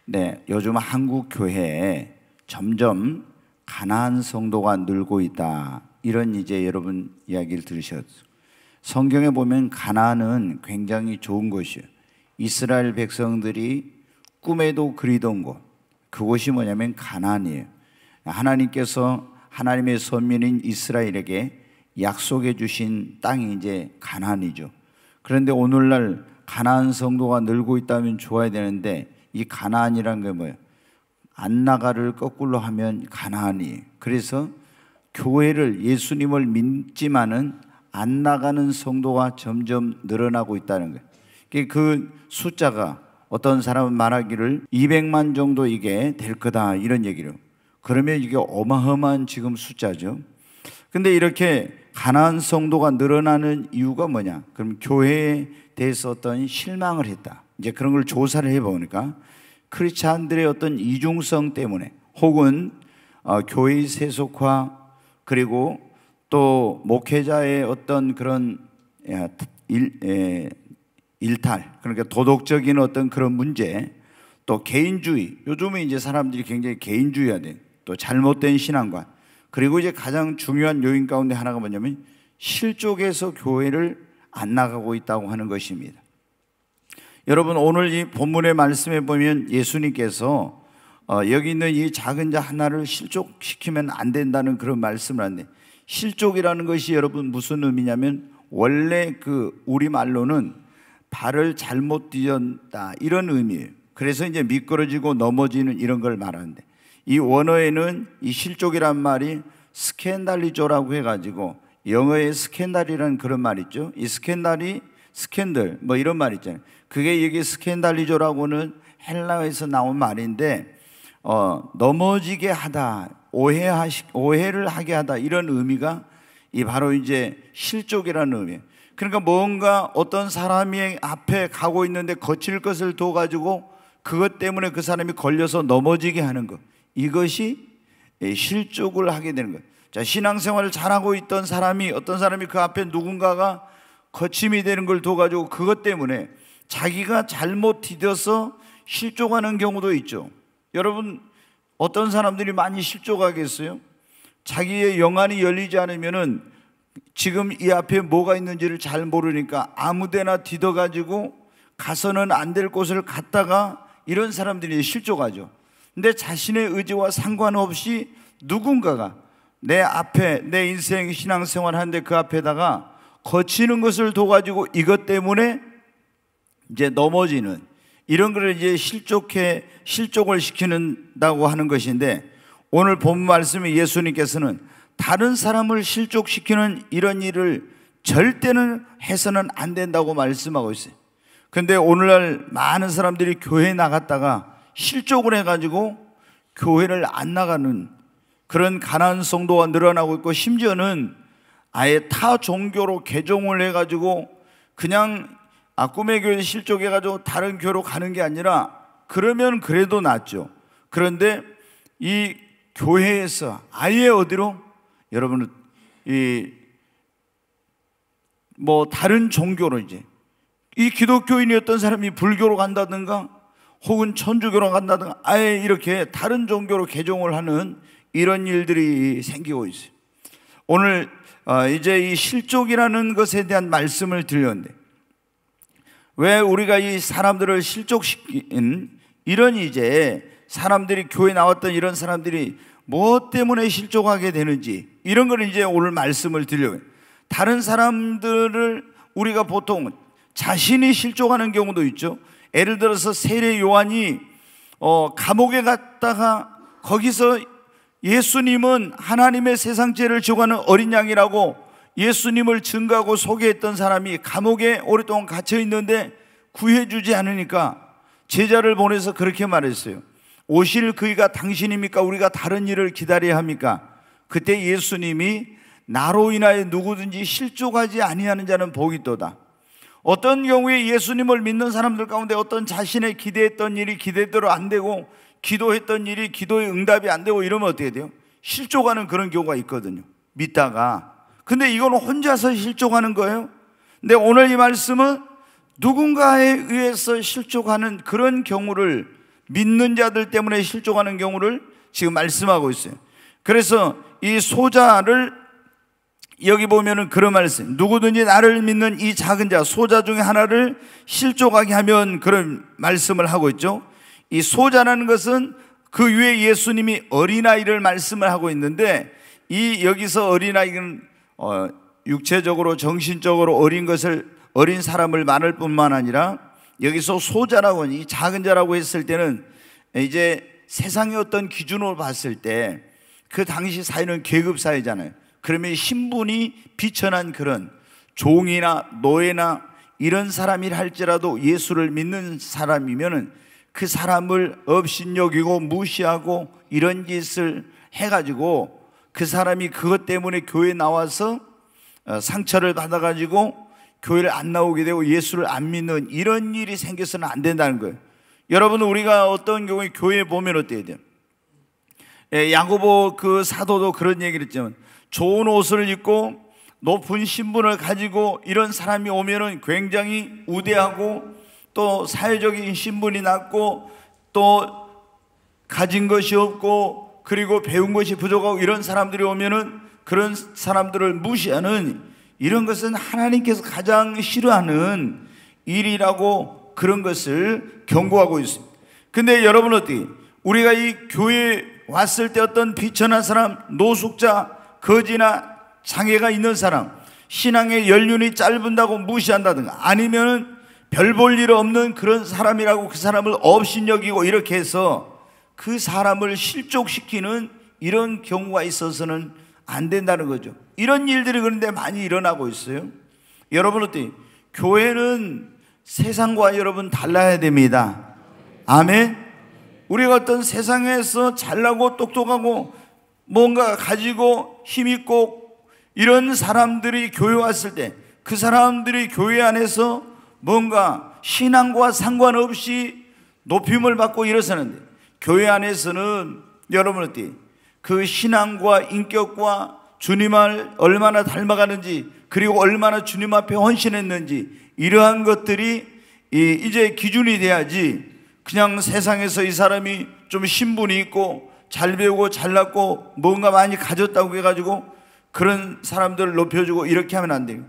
네, 요즘 한국 교회에 점점 가나안 성도가 늘고 있다, 이런 이제 여러분 이야기를 들으셨죠. 성경에 보면 가나안은 굉장히 좋은 곳이에요. 이스라엘 백성들이 꿈에도 그리던 곳, 그곳이 뭐냐면 가나안이에요. 하나님께서 하나님의 선민인 이스라엘에게 약속해 주신 땅이 이제 가나안이죠. 그런데 오늘날 가나안 성도가 늘고 있다면 좋아야 되는데, 이 가나안이란 게 뭐예요? 안나가를 거꾸로 하면 가나안이에요. 그래서 교회를, 예수님을 믿지만은 안 나가는 성도가 점점 늘어나고 있다는 거예요. 그 숫자가 어떤 사람은 말하기를 200만 정도 이게 될 거다, 이런 얘기를. 그러면 이게 어마어마한 지금 숫자죠. 근데 이렇게 가나안 성도가 늘어나는 이유가 뭐냐? 그럼 교회에 대해서 어떤 실망을 했다, 이제 그런 걸 조사를 해보니까 크리스찬들의 어떤 이중성 때문에, 혹은 교회의 세속화, 그리고 또 목회자의 어떤 그런 일탈, 그러니까 도덕적인 어떤 그런 문제, 또 개인주의, 요즘에 이제 사람들이 굉장히 개인주의화된, 또 잘못된 신앙관, 그리고 이제 가장 중요한 요인 가운데 하나가 뭐냐면 실족에서 교회를 안 나가고 있다고 하는 것입니다. 여러분, 오늘 이 본문의 말씀에 보면 예수님께서 여기 있는 이 작은 자 하나를 실족시키면 안 된다는 그런 말씀을 하는데, 실족이라는 것이 여러분 무슨 의미냐면, 원래 그 우리말로는 발을 잘못 디뎠다, 이런 의미예요. 그래서 이제 미끄러지고 넘어지는 이런 걸 말하는데, 이 원어에는 이 실족이란 말이 스캔달리조라고 해가지고, 영어의 스캔달이라는 그런 말 있죠. 이 스캔달이 스캔들 뭐 이런 말 있잖아요. 그게 여기 스캔달리조라고는 헬라어에서 나온 말인데, 넘어지게 하다, 오해를 하게 하다, 이런 의미가 이 바로 이제 실족이라는 의미예요. 그러니까 뭔가 어떤 사람이 앞에 가고 있는데 거칠 것을 둬 가지고 그것 때문에 그 사람이 걸려서 넘어지게 하는 것, 이것이 실족을 하게 되는 거예요. 자, 신앙생활을 잘하고 있던 사람이, 어떤 사람이 그 앞에 누군가가 거침이 되는 걸 둬 가지고 그것 때문에 자기가 잘못 디뎌서 실족하는 경우도 있죠. 여러분, 어떤 사람들이 많이 실족하겠어요? 자기의 영안이 열리지 않으면은 지금 이 앞에 뭐가 있는지를 잘 모르니까 아무데나 디뎌가지고 가서는 안 될 곳을 갔다가, 이런 사람들이 실족하죠. 근데 자신의 의지와 상관없이 누군가가 내 앞에, 내 인생 신앙생활 하는데 그 앞에다가 거치는 것을 둬가지고 이것 때문에 이제 넘어지는, 이런 걸 이제 실족을 시키는다고 하는 것인데, 오늘 본 말씀에 예수님께서는 다른 사람을 실족시키는 이런 일을 절대는 해서는 안 된다고 말씀하고 있어요. 그런데 오늘날 많은 사람들이 교회에 나갔다가 실족을 해가지고 교회를 안 나가는 그런 가난한 성도가 늘어나고 있고, 심지어는 아예 타 종교로 개종을 해가지고 그냥 꿈의 교회 실족해가지고 다른 교회로 가는 게 아니라, 그러면 그래도 낫죠. 그런데 이 교회에서 아예 어디로, 여러분은 다른 종교로, 이제 이 기독교인이었던 사람이 불교로 간다든가 혹은 천주교로 간다든가 아예 이렇게 다른 종교로 개종을 하는 이런 일들이 생기고 있어요. 오늘 이제 이 실족이라는 것에 대한 말씀을 드렸는데, 왜 우리가 이 사람들을 실족시킨, 이런 이제 사람들이, 교회 나왔던 이런 사람들이 뭐 때문에 실족하게 되는지, 이런 걸 이제 오늘 말씀을 드려요. 다른 사람들을 우리가 보통 자신이 실족하는 경우도 있죠. 예를 들어서 세례 요한이 감옥에 갔다가 거기서 예수님은 하나님의 세상 죄를 지고 가는 어린 양이라고 예수님을 증거하고 소개했던 사람이 감옥에 오랫동안 갇혀 있는데 구해주지 않으니까 제자를 보내서 그렇게 말했어요. 오실 그이가 당신입니까? 우리가 다른 일을 기다려야 합니까? 그때 예수님이 나로 인하여 누구든지 실족하지 아니하는 자는 복이 있도다. 어떤 경우에 예수님을 믿는 사람들 가운데 어떤 자신의 기대했던 일이 기대대로 안 되고, 기도했던 일이 기도의 응답이 안 되고, 이러면 어떻게 돼요? 실족하는 그런 경우가 있거든요, 믿다가. 근데 이건 혼자서 실족하는 거예요. 근데 오늘 이 말씀은 누군가에 의해서 실족하는 그런 경우를 믿는 자들 때문에 실족하는 경우를 지금 말씀하고 있어요. 그래서 이 소자를 여기 보면은 그런 말씀, 누구든지 나를 믿는 이 작은 자 소자 중에 하나를 실족하게 하면, 그런 말씀을 하고 있죠. 이 소자라는 것은 그 위에 예수님이 어린아이를 말씀을 하고 있는데, 이 여기서 어린아이는 육체적으로 정신적으로 어린 사람을 말할 뿐만 아니라, 여기서 소자라고 하니 이 작은 자라고 했을 때는 이제 세상의 어떤 기준으로 봤을 때 그 당시 사회는 계급 사회잖아요. 그러면 신분이 비천한 그런 종이나 노예나 이런 사람이라 할지라도 예수를 믿는 사람이면은 그 사람을 업신여기고 무시하고 이런 짓을 해가지고 그 사람이 그것 때문에 교회에 나와서 상처를 받아가지고 교회를 안 나오게 되고 예수를 안 믿는 이런 일이 생겨서는 안 된다는 거예요. 여러분, 우리가 어떤 경우에 교회에 보면 어때야 돼요? 야고보 그 사도도 그런 얘기를 했지만, 좋은 옷을 입고 높은 신분을 가지고 이런 사람이 오면은 굉장히 우대하고 또 사회적인 신분이 낮고 또 가진 것이 없고 그리고 배운 것이 부족하고 이런 사람들이 오면은 그런 사람들을 무시하는, 이런 것은 하나님께서 가장 싫어하는 일이라고 그런 것을 경고하고 있습니다. 근데 여러분 어떻게, 우리가 이 교회에 왔을 때 어떤 비천한 사람, 노숙자, 거지나 장애가 있는 사람, 신앙의 연륜이 짧은다고 무시한다든가 아니면은 별 볼 일 없는 그런 사람이라고 그 사람을 업신여기고 이렇게 해서 그 사람을 실족시키는 이런 경우가 있어서는 안 된다는 거죠. 이런 일들이 그런데 많이 일어나고 있어요. 여러분 어때요? 교회는 세상과 여러분 달라야 됩니다. 아멘. 우리가 어떤 세상에서 잘나고 똑똑하고 뭔가 가지고 힘있고 이런 사람들이 교회 왔을 때 그 사람들이 교회 안에서 뭔가 신앙과 상관없이 높임을 받고 이러서는데, 교회 안에서는 여러분 어때요? 그 신앙과 인격과 주님을 얼마나 닮아가는지, 그리고 얼마나 주님 앞에 헌신했는지, 이러한 것들이 이제 기준이 돼야지, 그냥 세상에서 이 사람이 좀 신분이 있고 잘 배우고 잘났고 뭔가 많이 가졌다고 해가지고 그런 사람들을 높여주고 이렇게 하면 안 돼요.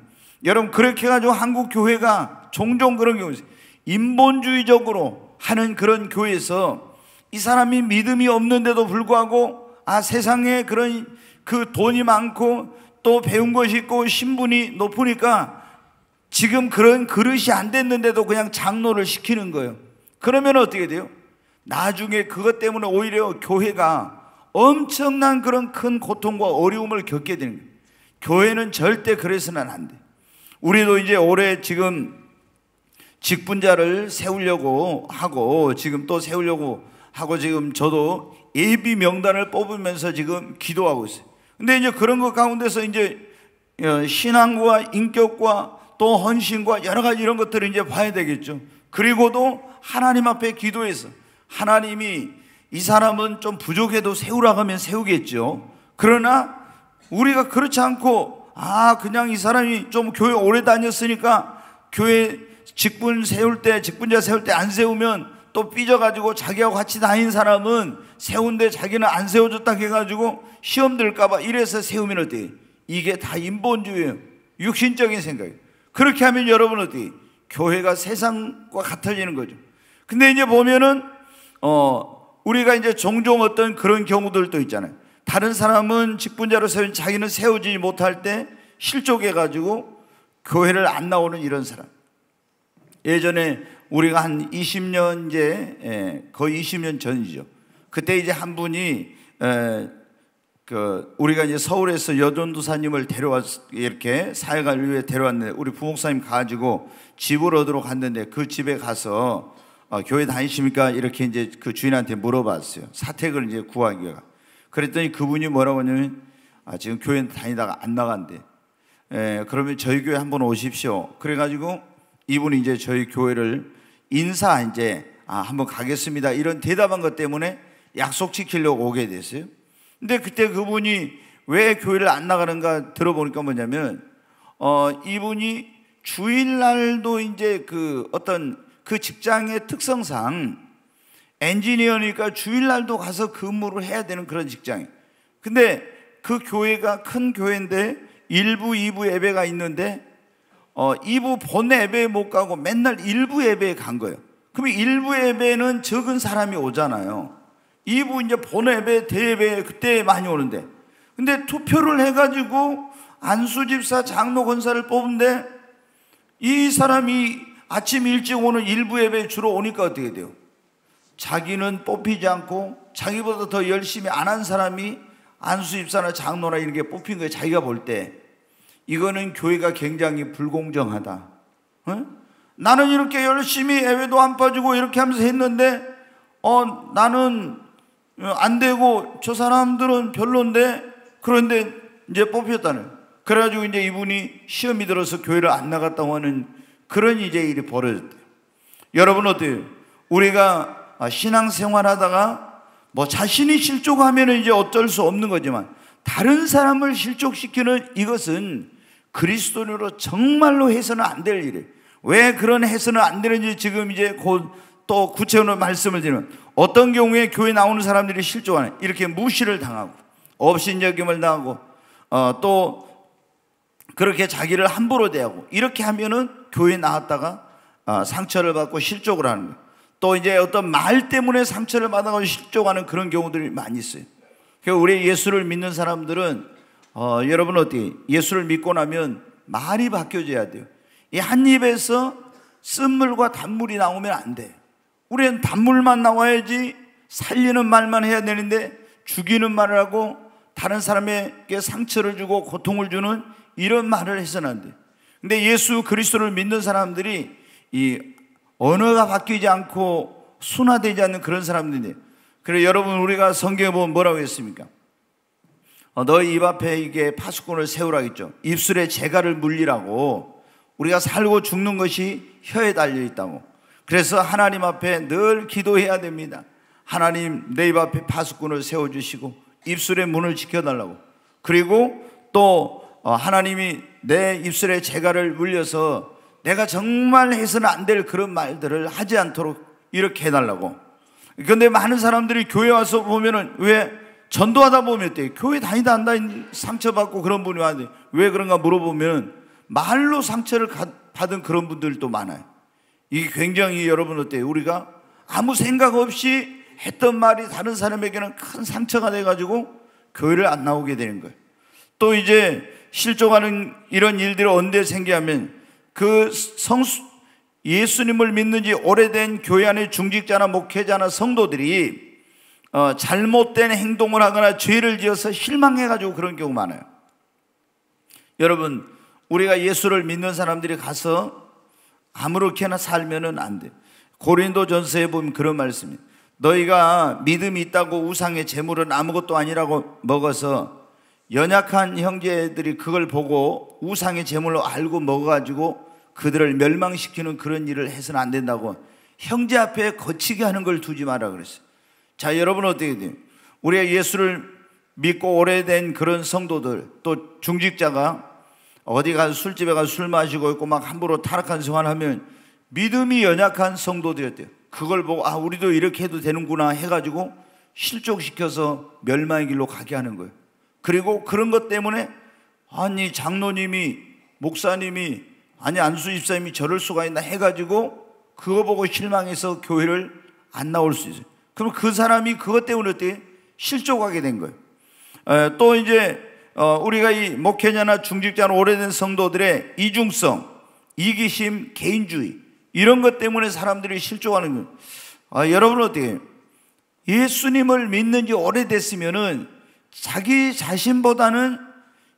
여러분, 그렇게 해가지고 한국 교회가 종종 그런 경우 있어요. 인본주의적으로 하는 그런 교회에서 이 사람이 믿음이 없는데도 불구하고 세상에 그런 그 돈이 많고 또 배운 것이 있고 신분이 높으니까 지금 그런 그릇이 안 됐는데도 그냥 장로를 시키는 거예요. 그러면 어떻게 돼요? 나중에 그것 때문에 오히려 교회가 엄청난 그런 큰 고통과 어려움을 겪게 되는 거예요. 교회는 절대 그래서는 안 돼. 우리도 이제 올해 지금 직분자를 세우려고 하고 지금 또 세우려고 하고 지금 저도 예비 명단을 뽑으면서 지금 기도하고 있어요. 근데 이제 그런 것 가운데서 이제 신앙과 인격과 또 헌신과 여러 가지 이런 것들을 이제 봐야 되겠죠. 그리고도 하나님 앞에 기도해서 하나님이 이 사람은 좀 부족해도 세우라고 하면 세우겠죠. 그러나 우리가 그렇지 않고 그냥 이 사람이 좀 교회 오래 다녔으니까 교회 직분자 세울 때 안 세우면 또 삐져가지고 자기하고 같이 다닌 사람은 세운데 자기는 안 세워줬다 해가지고 시험 들까봐 이래서 세우면 어때요? 이게 다 인본주의예요. 육신적인 생각이에요. 그렇게 하면 여러분 어때요? 교회가 세상과 같아지는 거죠. 근데 이제 보면은 우리가 이제 종종 어떤 그런 경우들도 있잖아요. 다른 사람은 직분자로 세운 자기는 세우지 못할 때 실족해가지고 교회를 안 나오는 이런 사람. 예전에 우리가 한 20년 거의 20년 전이죠. 그때 이제 한 분이 우리가 이제 서울에서 여전도사님을 이렇게 사회관리 위해 데려왔는데 우리 부목사님 가지고 집을 얻으러 갔는데 그 집에 가서 교회 다니십니까? 이렇게 이제 그 주인한테 물어봤어요. 사택을 이제 구하기 위해. 그랬더니 그분이 뭐라고 하냐면 지금 교회 다니다가 안 나간대. 그러면 저희 교회 한번 오십시오. 그래가지고 이분이 이제 저희 교회를 인사 이제 한번 가겠습니다. 이런 대답한 것 때문에 약속 지키려고 오게 됐어요. 근데 그때 그분이 왜 교회를 안 나가는가 들어보니까 뭐냐면 이분이 주일날도 이제 그 어떤 그 직장의 특성상 엔지니어니까 주일날도 가서 근무를 해야 되는 그런 직장이에요. 근데 그 교회가 큰 교회인데 1부, 2부 예배가 있는데 2부 본 예배에 못 가고 맨날 1부 예배에 간 거예요. 그럼 1부 예배는 적은 사람이 오잖아요. 2부 이제 본 예배, 대예배 그때 많이 오는데, 근데 투표를 해가지고 안수 집사, 장로 권사를 뽑은데 이 사람이 아침 일찍 오는 1부 예배에 주로 오니까 어떻게 돼요? 자기는 뽑히지 않고 자기보다 더 열심히 안 한 사람이 안수 집사나 장로나 이런 게 뽑힌 거예요. 자기가 볼 때 이거는 교회가 굉장히 불공정하다. 나는 이렇게 열심히 예배도 안 빠지고 이렇게 하면서 했는데 나는 안 되고 저 사람들은 별론데, 그런데 이제 뽑혔다는. 그래가지고 이제 이분이 시험이 들어서 교회를 안 나갔다고 하는 그런 이제 일이 벌어졌대요. 여러분 어때요? 우리가 신앙생활 하다가 뭐 자신이 실족하면 이제 어쩔 수 없는 거지만 다른 사람을 실족시키는 이것은 그리스도인으로 정말로 해서는 안 될 일이에요. 왜 그런 해서는 안 되는지 지금 이제 곧 또 구체적으로 말씀을 드리면, 어떤 경우에 교회 나오는 사람들이 실족하는, 이렇게 무시를 당하고 업신여김을 당하고 또 그렇게 자기를 함부로 대하고 이렇게 하면은 교회 나왔다가 상처를 받고 실족을 하는 거예요. 또 이제 어떤 말 때문에 상처를 받아가지고 실족하는 그런 경우들이 많이 있어요. 그러니까 우리 예수를 믿는 사람들은 여러분 어떻게, 예수를 믿고 나면 말이 바뀌어져야 돼요. 이 한 입에서 쓴물과 단물이 나오면 안 돼요. 우리는 단물만 나와야지, 살리는 말만 해야 되는데 죽이는 말을 하고 다른 사람에게 상처를 주고 고통을 주는 이런 말을 해서는 안 돼요. 근데 예수 그리스도를 믿는 사람들이 이 언어가 바뀌지 않고 순화되지 않는 그런 사람들이에요. 그래서 여러분, 우리가 성경에 보면 뭐라고 했습니까? 너희 입 앞에 이게 파수꾼을 세우라 했죠. 입술에 재갈을 물리라고. 우리가 살고 죽는 것이 혀에 달려 있다고. 그래서 하나님 앞에 늘 기도해야 됩니다. 하나님, 내 입 앞에 파수꾼을 세워주시고 입술의 문을 지켜달라고. 그리고 또 하나님이 내 입술에 재갈을 물려서 내가 정말 해서는 안 될 그런 말들을 하지 않도록 이렇게 해달라고. 그런데 많은 사람들이 교회 와서 보면은, 왜 전도하다 보면 어때요? 교회 다니다 한다 상처받고 그런 분이 와는데 왜 그런가 물어보면 말로 상처를 받은 그런 분들도 많아요. 이게 굉장히, 여러분 어때요? 우리가 아무 생각 없이 했던 말이 다른 사람에게는 큰 상처가 돼가지고 교회를 안 나오게 되는 거예요. 또 이제 실족하는 이런 일들이 언제 생기냐면, 그 예수님을 믿는 지 오래된 교회 안의 중직자나 목회자나 성도들이 잘못된 행동을 하거나 죄를 지어서 실망해가지고 그런 경우 많아요. 여러분, 우리가 예수를 믿는 사람들이 가서 아무렇게나 살면은 안 돼. 고린도전서에 보면 그런 말씀이에요. 너희가 믿음이 있다고 우상의 제물은 아무것도 아니라고 먹어서 연약한 형제들이 그걸 보고 우상의 제물로 알고 먹어가지고 그들을 멸망시키는 그런 일을 해서는 안 된다고. 형제 앞에 거치게 하는 걸 두지 마라 그랬어요. 자, 여러분 어떻게 돼요? 우리가 예수를 믿고 오래된 그런 성도들, 또 중직자가 어디 가서 술집에 가서 술 마시고 있고 막 함부로 타락한 생활하면 믿음이 연약한 성도들이었대요. 그걸 보고 우리도 이렇게 해도 되는구나 해가지고 실족시켜서 멸망의 길로 가게 하는 거예요. 그리고 그런 것 때문에 아니 장로님이, 목사님이, 아니 안수 집사님이 저럴 수가 있나 해가지고 그거 보고 실망해서 교회를 안 나올 수 있어요. 그럼 그 사람이 그것 때문에 어떻게 실족하게 된 거예요. 또 이제 우리가 이 목회자나 중직자나 오래된 성도들의 이중성, 이기심, 개인주의 이런 것 때문에 사람들이 실족하는 거예요. 여러분 어떻게 해요? 예수님을 믿는 지 오래됐으면은 자기 자신보다는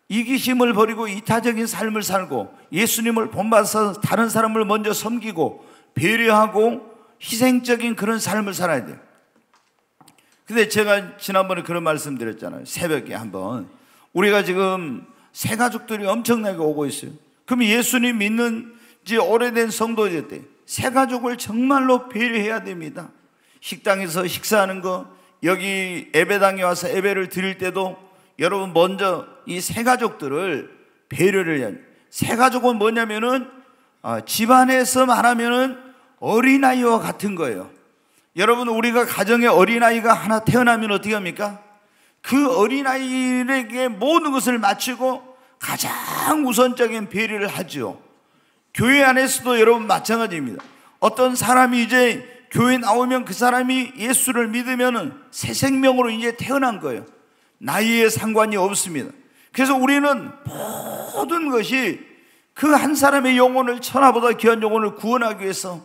이기심을 버리고 이타적인 삶을 살고 예수님을 본받아서 다른 사람을 먼저 섬기고 배려하고 희생적인 그런 삶을 살아야 돼요. 근데 제가 지난번에 그런 말씀 드렸잖아요. 새벽에 한번. 우리가 지금 새 가족들이 엄청나게 오고 있어요. 그럼 예수님 믿는 지 오래된 성도들한테 새 가족을 정말로 배려해야 됩니다. 식당에서 식사하는 거, 여기 예배당에 와서 예배를 드릴 때도 여러분 먼저 이 새 가족들을 배려를 해야 돼요. 새 가족은 뭐냐면은 집안에서 말하면은 어린아이와 같은 거예요. 여러분, 우리가 가정에 어린아이가 하나 태어나면 어떻게 합니까? 그 어린아이에게 모든 것을 마치고 가장 우선적인 배려를 하죠. 교회 안에서도 여러분 마찬가지입니다. 어떤 사람이 이제 교회 나오면 그 사람이 예수를 믿으면 새 생명으로 이제 태어난 거예요. 나이에 상관이 없습니다. 그래서 우리는 모든 것이 그 한 사람의 영혼을, 천하보다 귀한 영혼을 구원하기 위해서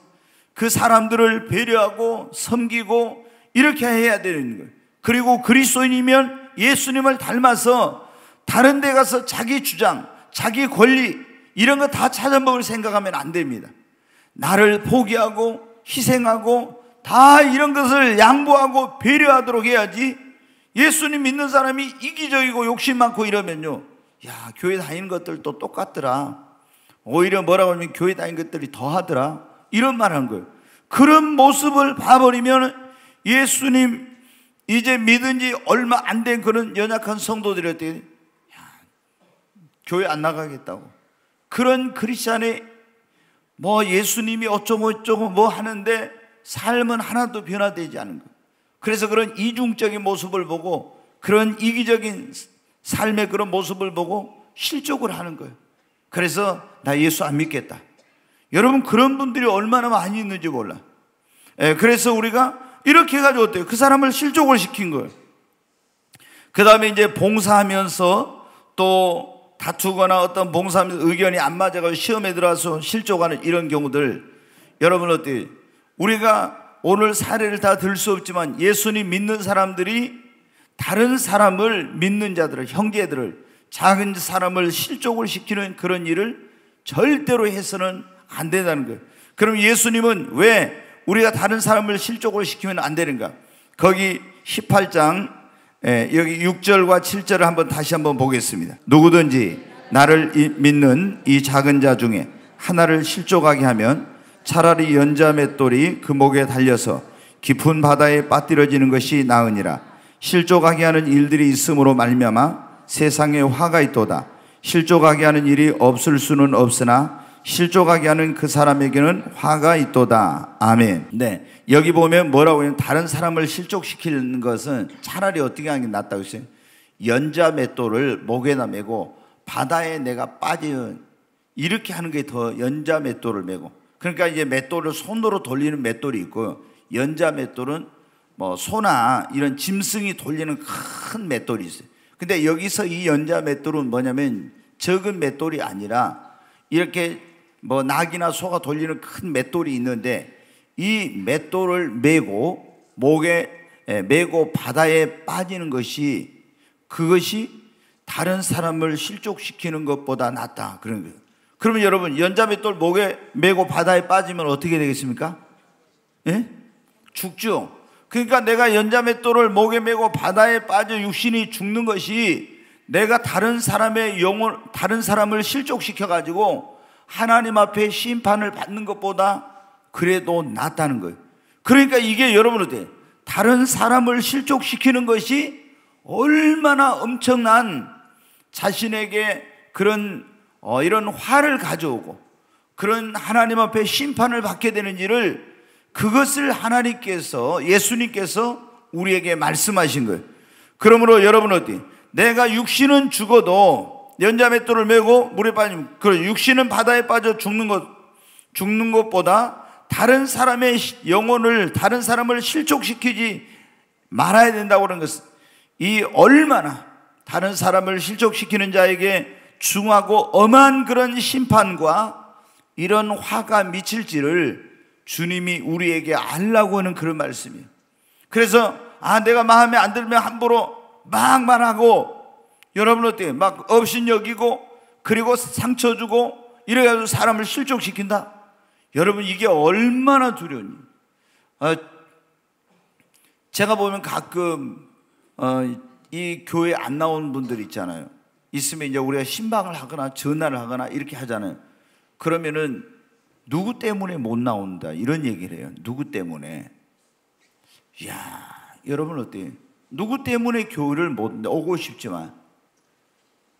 그 사람들을 배려하고 섬기고 이렇게 해야 되는 거예요. 그리고 그리스도인이면 예수님을 닮아서 다른 데 가서 자기 주장, 자기 권리 이런 거 다 찾아먹을 생각하면 안 됩니다. 나를 포기하고 희생하고 다 이런 것을 양보하고 배려하도록 해야지. 예수님 믿는 사람이 이기적이고 욕심 많고 이러면요, 야, 교회 다니는 것들도 똑같더라, 오히려 뭐라고 하면 교회 다니는 것들이 더하더라, 이런 말 하는 거예요. 그런 모습을 봐버리면 예수님 이제 믿은 지 얼마 안 된 그런 연약한 성도들한테 교회 안 나가겠다고, 그런 크리스찬이 뭐 예수님이 어쩌고 뭐 하는데 삶은 하나도 변화되지 않은 거. 그래서 그런 이중적인 모습을 보고, 그런 이기적인 삶의 그런 모습을 보고 실족을 하는 거예요. 그래서 나 예수 안 믿겠다. 여러분, 그런 분들이 얼마나 많이 있는지 몰라. 그래서 우리가 이렇게 해가지고 어때요? 그 사람을 실족을 시킨 거예요. 그 다음에 이제 봉사하면서 또 다투거나 어떤 봉사하면서 의견이 안 맞아가지고 시험에 들어와서 실족하는 이런 경우들, 여러분 어때요? 우리가 오늘 사례를 다 들 수 없지만 예수님 믿는 사람들이 다른 사람을 믿는 자들을, 형제들을, 작은 사람을 실족을 시키는 그런 일을 절대로 해서는 안 된다는 거예요. 그럼 예수님은 왜 우리가 다른 사람을 실족을 시키면 안 되는가? 거기 18장 여기 6절과 7절을 한번 다시 한번 보겠습니다. 누구든지 나를 믿는 이 작은 자 중에 하나를 실족하게 하면 차라리 연자 맷돌이 그 목에 달려서 깊은 바다에 빠뜨려지는 것이 나으니라. 실족하게 하는 일들이 있음으로 말미암아 세상에 화가 있도다. 실족하게 하는 일이 없을 수는 없으나 실족하게 하는 그 사람에게는 화가 있도다. 아멘. 네, 여기 보면 뭐라고 하냐면 다른 사람을 실족시키는 것은 차라리 어떻게 하는 게 낫다고 했어요. 연자 맷돌을 목에다 메고 바다에 내가 빠지는, 이렇게 하는 게 더, 연자 맷돌을 메고. 그러니까 이제 맷돌을 손으로 돌리는 맷돌이 있고, 연자 맷돌은 뭐 소나 이런 짐승이 돌리는 큰 맷돌이 있어요. 근데 여기서 이 연자 맷돌은 뭐냐면 적은 맷돌이 아니라 이렇게 뭐 낙이나 소가 돌리는 큰 맷돌이 있는데, 이 맷돌을 메고 목에 메고 바다에 빠지는 것이, 그것이 다른 사람을 실족시키는 것보다 낫다, 그런 거예요. 그러면 여러분, 연자 맷돌 목에 메고 바다에 빠지면 어떻게 되겠습니까? 예? 죽죠. 그러니까 내가 연자 맷돌을 목에 메고 바다에 빠져 육신이 죽는 것이 내가 다른 사람의 영혼, 다른 사람을 실족시켜 가지고 하나님 앞에 심판을 받는 것보다 그래도 낫다는 거예요. 그러니까 이게 여러분 어때요? 다른 사람을 실족시키는 것이 얼마나 엄청난 자신에게 그런 이런 화를 가져오고 그런 하나님 앞에 심판을 받게 되는지를, 그것을 하나님께서, 예수님께서 우리에게 말씀하신 거예요. 그러므로 여러분 어때요? 내가 육신은 죽어도 연자 맷돌을 메고 물에 빠지면, 그 육신은 바다에 빠져 죽는 것보다 다른 사람의 영혼을, 다른 사람을 실족시키지 말아야 된다고 하는 것은, 이 얼마나 다른 사람을 실족시키는 자에게 중하고 엄한 그런 심판과 이런 화가 미칠지를 주님이 우리에게 알라고 하는 그런 말씀이에요. 그래서 내가 마음에 안 들면 함부로 막 말하고, 여러분 어때요? 막 업신여기고 그리고 상처 주고 이래가지고 사람을 실족시킨다. 여러분, 이게 얼마나 두려운 일이에요. 제가 보면 가끔 이 교회 안 나오는 분들 있잖아요. 있으면 이제 우리가 신방을 하거나 전화를 하거나 이렇게 하잖아요. 그러면은 누구 때문에 못 나온다 이런 얘기를 해요. 누구 때문에. 이야, 여러분 어때요? 누구 때문에 교회를 못 오고 싶지만,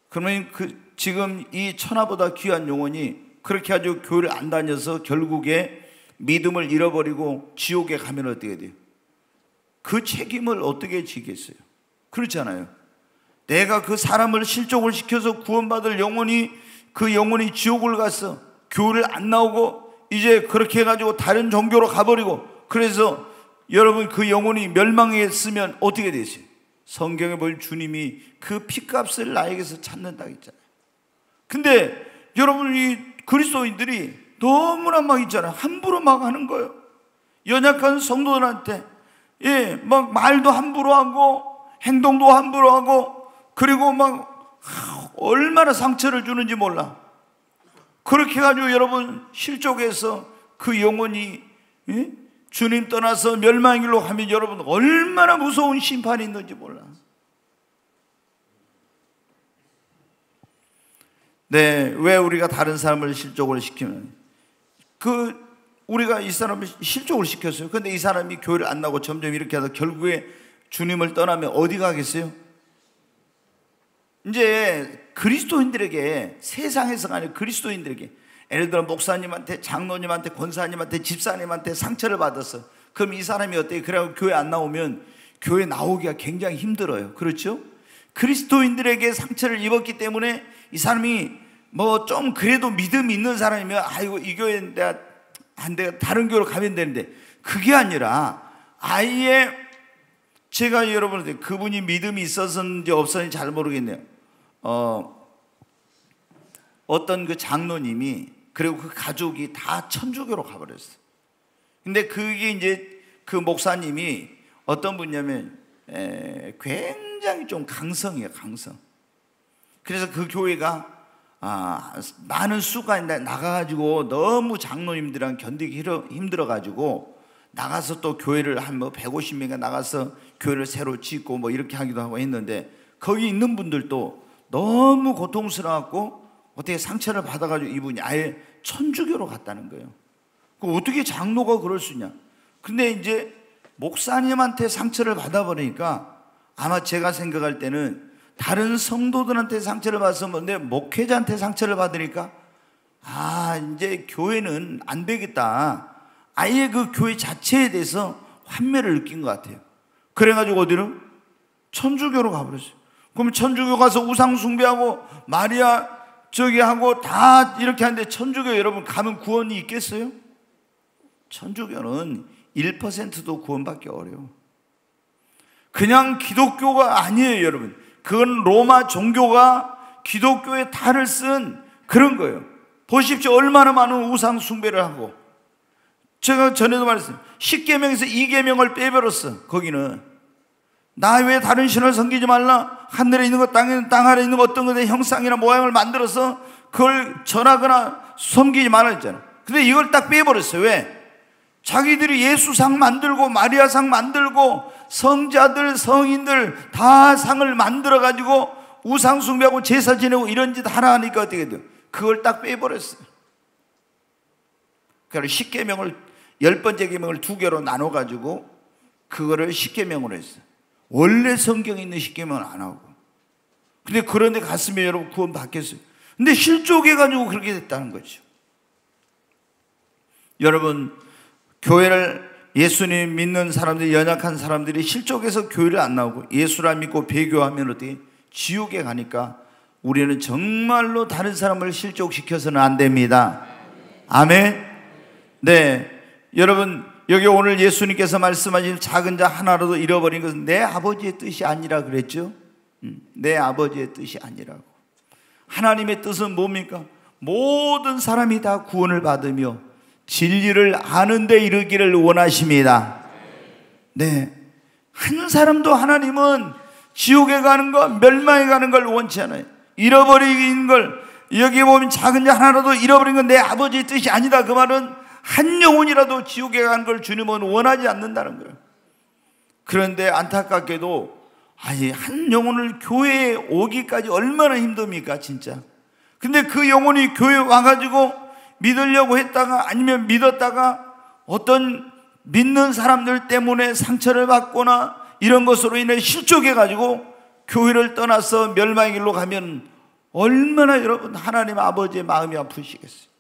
그러면 지금 이 천하보다 귀한 영혼이 그렇게 아주 교회를 안 다녀서 결국에 믿음을 잃어버리고 지옥에 가면 어떻게 돼요? 그 책임을 어떻게 지겠어요? 그렇잖아요. 내가 그 사람을 실족을 시켜서 구원받을 영혼이, 그 영혼이 지옥을 갔어. 교회를 안 나오고 이제 그렇게 해가지고 다른 종교로 가버리고, 그래서 여러분 그 영혼이 멸망했으면 어떻게 되세요? 성경에 보면 주님이 그 피값을 나에게서 찾는다 했잖아요. 근데 여러분, 이 그리스도인들이 너무나 막 있잖아요. 함부로 막 하는 거예요. 연약한 성도들한테 막 말도 함부로 하고 행동도 함부로 하고, 그리고 막 얼마나 상처를 주는지 몰라. 그렇게 해가지고 여러분 실족해서 그 영혼이 주님 떠나서 멸망의 길로 가면 여러분 얼마나 무서운 심판이 있는지 몰라. 네, 왜 우리가 다른 사람을 실족을 시키면, 우리가 이 사람을 실족을 시켰어요. 근데 이 사람이 교회를 안 나오고 점점 이렇게 하다 결국에 주님을 떠나면 어디 가겠어요? 이제 그리스도인들에게, 세상에서가 아니라 그리스도인들에게, 예를 들어 목사님한테, 장로님한테, 권사님한테, 집사님한테 상처를 받았어. 그럼 이 사람이 어때요? 그래서 교회 안 나오면 교회 나오기가 굉장히 힘들어요. 그렇죠? 그리스도인들에게 상처를 입었기 때문에 이 사람이 뭐 좀 그래도 믿음이 있는 사람이면 아이고 이 교회 내가 안 돼, 다른 교회로 가면 되는데, 그게 아니라 아예 제가 여러분한테 그분이 믿음이 있었는지 없었는지 잘 모르겠네요. 어떤 그 장로님이, 그리고 그 가족이 다 천주교로 가버렸어요. 근데 그게 이제 그 목사님이 어떤 분이냐면 굉장히 좀 강성이에요, 강성. 그래서 그 교회가 많은 수가 나가가지고 너무 장로님들이랑 견디기 힘들어가지고 나가서 또 교회를 한 뭐 150명이 나가서 교회를 새로 짓고 뭐 이렇게 하기도 하고 했는데, 거기 있는 분들도 너무 고통스러워갖고 어떻게 상처를 받아가지고 이분이 아예 천주교로 갔다는 거예요. 어떻게 장로가 그럴 수 있냐. 근데 이제 목사님한테 상처를 받아버리니까, 아마 제가 생각할 때는 다른 성도들한테 상처를 받았으면, 내 목회자한테 상처를 받으니까 이제 교회는 안 되겠다, 아예 그 교회 자체에 대해서 환멸을 느낀 것 같아요. 그래가지고 어디로? 천주교로 가버렸어요. 그럼 천주교 가서 우상 숭배하고 마리아 저기 하고 다 이렇게 하는데, 천주교 여러분 가면 구원이 있겠어요? 천주교는 1%도 구원받기 어려워. 그냥 기독교가 아니에요, 여러분. 그건 로마 종교가 기독교의 탈을 쓴 그런 거예요. 보십시오, 얼마나 많은 우상 숭배를 하고. 제가 전에도 말했어요. 10계명에서 2계명을 빼버렸어. 거기는 나 외에 다른 신을 섬기지 말라, 하늘에 있는 것, 땅 아래 있는 것, 어떤 것의 형상이나 모양을 만들어서 그걸 절하거나 섬기지 말라 했잖아. 근데 이걸 딱 빼버렸어요. 왜? 자기들이 예수상 만들고 마리아상 만들고 성자들, 성인들 다 상을 만들어가지고 우상 숭배하고 제사 지내고 이런 짓 하나 하니까 어떻게 돼요? 그걸 딱 빼버렸어요. 그래서 10계명을 10번째 계명을 2개로 나눠가지고 그거를 10계명으로 했어요. 원래 성경에 있는 10계명은 안 하고. 근데 그런데 갔으면 여러분 구원 받겠어요? 근데 실족해가지고 그렇게 됐다는 거죠. 여러분, 교회를, 예수님 믿는 사람들이, 연약한 사람들이 실족해서 교회를 안 나오고 예수를 안 믿고 배교하면 어떻게? 지옥에 가니까 우리는 정말로 다른 사람을 실족시켜서는 안 됩니다. 아멘. 네, 여러분, 여기 오늘 예수님께서 말씀하신 작은 자 하나라도 잃어버린 것은 내 아버지의 뜻이 아니라 그랬죠. 내 아버지의 뜻이 아니라고. 하나님의 뜻은 뭡니까? 모든 사람이 다 구원을 받으며 진리를 아는 데 이르기를 원하십니다. 네, 한 사람도 하나님은 지옥에 가는 것, 멸망에 가는 걸 원치 않아요. 잃어버리는 걸, 여기 보면 작은 자 하나라도 잃어버린 건 내 아버지의 뜻이 아니다. 그 말은 한 영혼이라도 지옥에 가는 걸 주님은 원하지 않는다는 거예요. 그런데 안타깝게도 한 영혼을 교회에 오기까지 얼마나 힘듭니까, 진짜. 근데 그 영혼이 교회에 와가지고 믿으려고 했다가, 아니면 믿었다가 어떤 믿는 사람들 때문에 상처를 받거나 이런 것으로 인해 실족해가지고 교회를 떠나서 멸망의 길로 가면 얼마나 여러분 하나님 아버지의 마음이 아프시겠어요.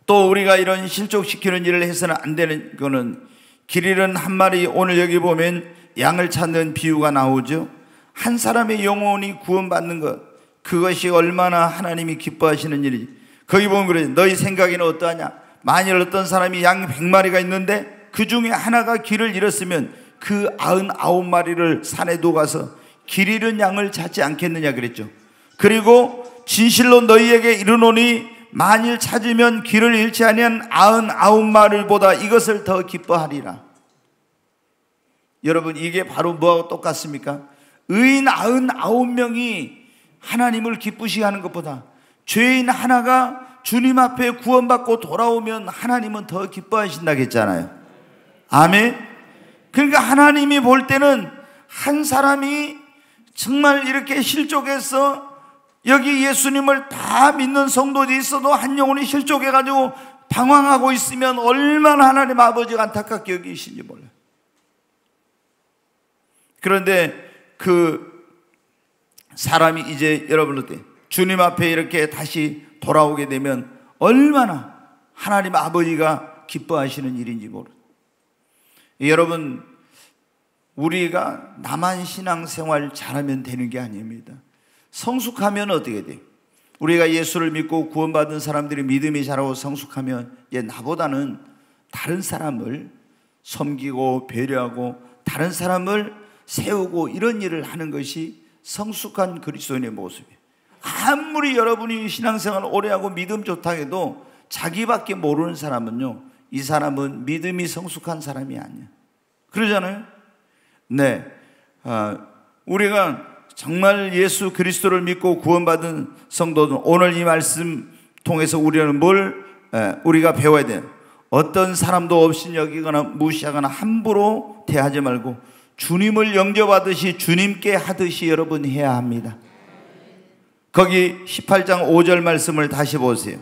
또 우리가 이런 실족시키는 일을 해서는 안 되는 거는 길 잃은 한 마리, 오늘 여기 보면 양을 찾는 비유가 나오죠. 한 사람의 영혼이 구원받는 것, 그것이 얼마나 하나님이 기뻐하시는 일이지. 거기 보면 그래, 너희 생각에는 어떠하냐? 만일 어떤 사람이 양 100마리가 있는데 그 중에 하나가 길을 잃었으면 그 99마리를 산에 녹아서 길 잃은 양을 찾지 않겠느냐 그랬죠. 그리고 진실로 너희에게 이르노니 만일 찾으면 길을 잃지 아니한 99마리보다 이것을 더 기뻐하리라. 여러분, 이게 바로 뭐하고 똑같습니까? 의인 99명이 하나님을 기쁘시게 하는 것보다 죄인 하나가 주님 앞에 구원받고 돌아오면 하나님은 더 기뻐하신다고 했잖아요. 아멘. 그러니까 하나님이 볼 때는 한 사람이 정말 이렇게 실족해서 여기 예수님을 다 믿는 성도들이 있어도 한 영혼이 실족해가지고 방황하고 있으면 얼마나 하나님 아버지가 안타깝게 여기신지 몰라요. 그런데 그 사람이 이제 여러분들 주님 앞에 이렇게 다시 돌아오게 되면 얼마나 하나님 아버지가 기뻐하시는 일인지 모르요. 여러분, 우리가 나만 신앙생활 잘하면 되는 게 아닙니다. 성숙하면 어떻게 돼요? 우리가 예수를 믿고 구원받은 사람들이 믿음이 자라고 성숙하면 나보다는 다른 사람을 섬기고 배려하고 다른 사람을 세우고 이런 일을 하는 것이 성숙한 그리스도인의 모습이에요. 아무리 여러분이 신앙생활 오래 하고 믿음 좋다고 해도 자기밖에 모르는 사람은요, 이 사람은 믿음이 성숙한 사람이 아니야. 그러잖아요. 네, 우리가 정말 예수 그리스도를 믿고 구원받은 성도들, 오늘 이 말씀 통해서 우리는 우리가 배워야 돼요. 어떤 사람도 없이 여기거나 무시하거나 함부로 대하지 말고 주님을 영접하듯이 주님께 하듯이 여러분 해야 합니다. 거기 18장 5절 말씀을 다시 보세요.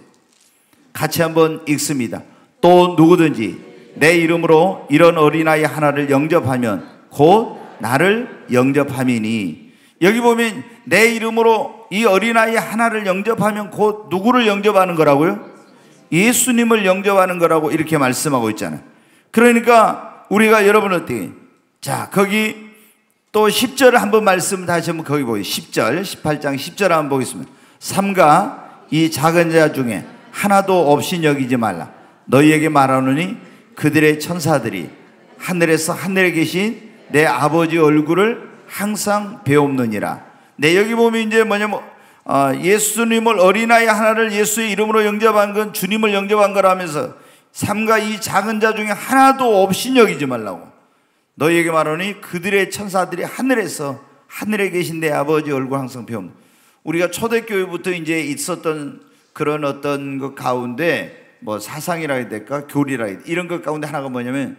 같이 한번 읽습니다. 또 누구든지 내 이름으로 이런 어린아이 하나를 영접하면 곧 나를 영접함이니. 여기 보면 내 이름으로 이 어린아이 하나를 영접하면 곧 누구를 영접하는 거라고요? 예수님을 영접하는 거라고 이렇게 말씀하고 있잖아요. 그러니까 우리가 여러분 어떻게, 자 거기 또 10절 한번 말씀 다시 한번 거기 보세요. 10절 18장 10절 한번 보겠습니다. 삼가 이 작은 자 중에 하나도 없이 여기지 말라. 너희에게 말하노니 그들의 천사들이 하늘에서 하늘에 계신 내 아버지 얼굴을 항상 배옵느니라. 네, 여기 보면 이제 뭐냐면 예수님을 어린아이 하나를 예수의 이름으로 영접한 건 주님을 영접한 거라면서 삼가 이 작은 자 중에 하나도 없이 여기지 말라고. 너희에게 말하니 그들의 천사들이 하늘에서 하늘에 계신 내 아버지 얼굴 항상 배웁니다. 우리가 초대교회부터 이제 있었던 그런 어떤 것 가운데 뭐 사상이라 해야 될까 교리라 해야 될까 이런 것 가운데 하나가 뭐냐면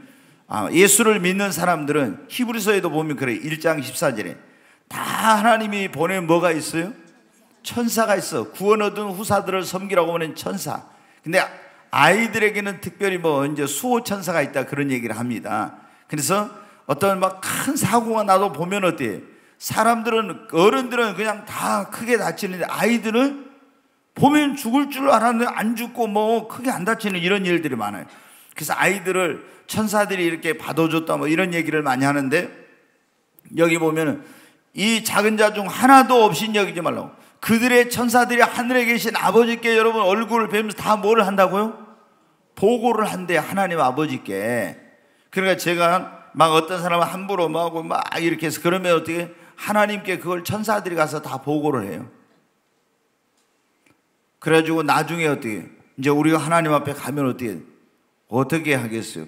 예수를 믿는 사람들은 히브리서에도 보면 그래 1장 14절에 다 하나님이 보낸 뭐가 있어요? 천사가 있어. 구원 얻은 후사들을 섬기라고 하는 천사. 근데 아이들에게는 특별히 뭐 이제 수호 천사가 있다 그런 얘기를 합니다. 그래서 어떤 막 큰 사고가 나도 보면 어때요? 사람들은 어른들은 그냥 다 크게 다치는데 아이들은 보면 죽을 줄 알았는데 안 죽고 뭐 크게 안 다치는 이런 일들이 많아요. 그래서 아이들을 천사들이 이렇게 받아줬다 뭐 이런 얘기를 많이 하는데 여기 보면은 이 작은 자 중 하나도 없이 여기지 말라고. 그들의 천사들이 하늘에 계신 아버지께 여러분 얼굴을 뵈면서 다 뭐를 한다고요? 보고를 한대 하나님 아버지께. 그러니까 제가 막 어떤 사람은 함부로 뭐 하고 막 이렇게 해서 그러면 어떻게 하나님께 그걸 천사들이 가서 다 보고를 해요. 그래가지고 나중에 어떻게 이제 우리가 하나님 앞에 가면 어떻게 하겠어요?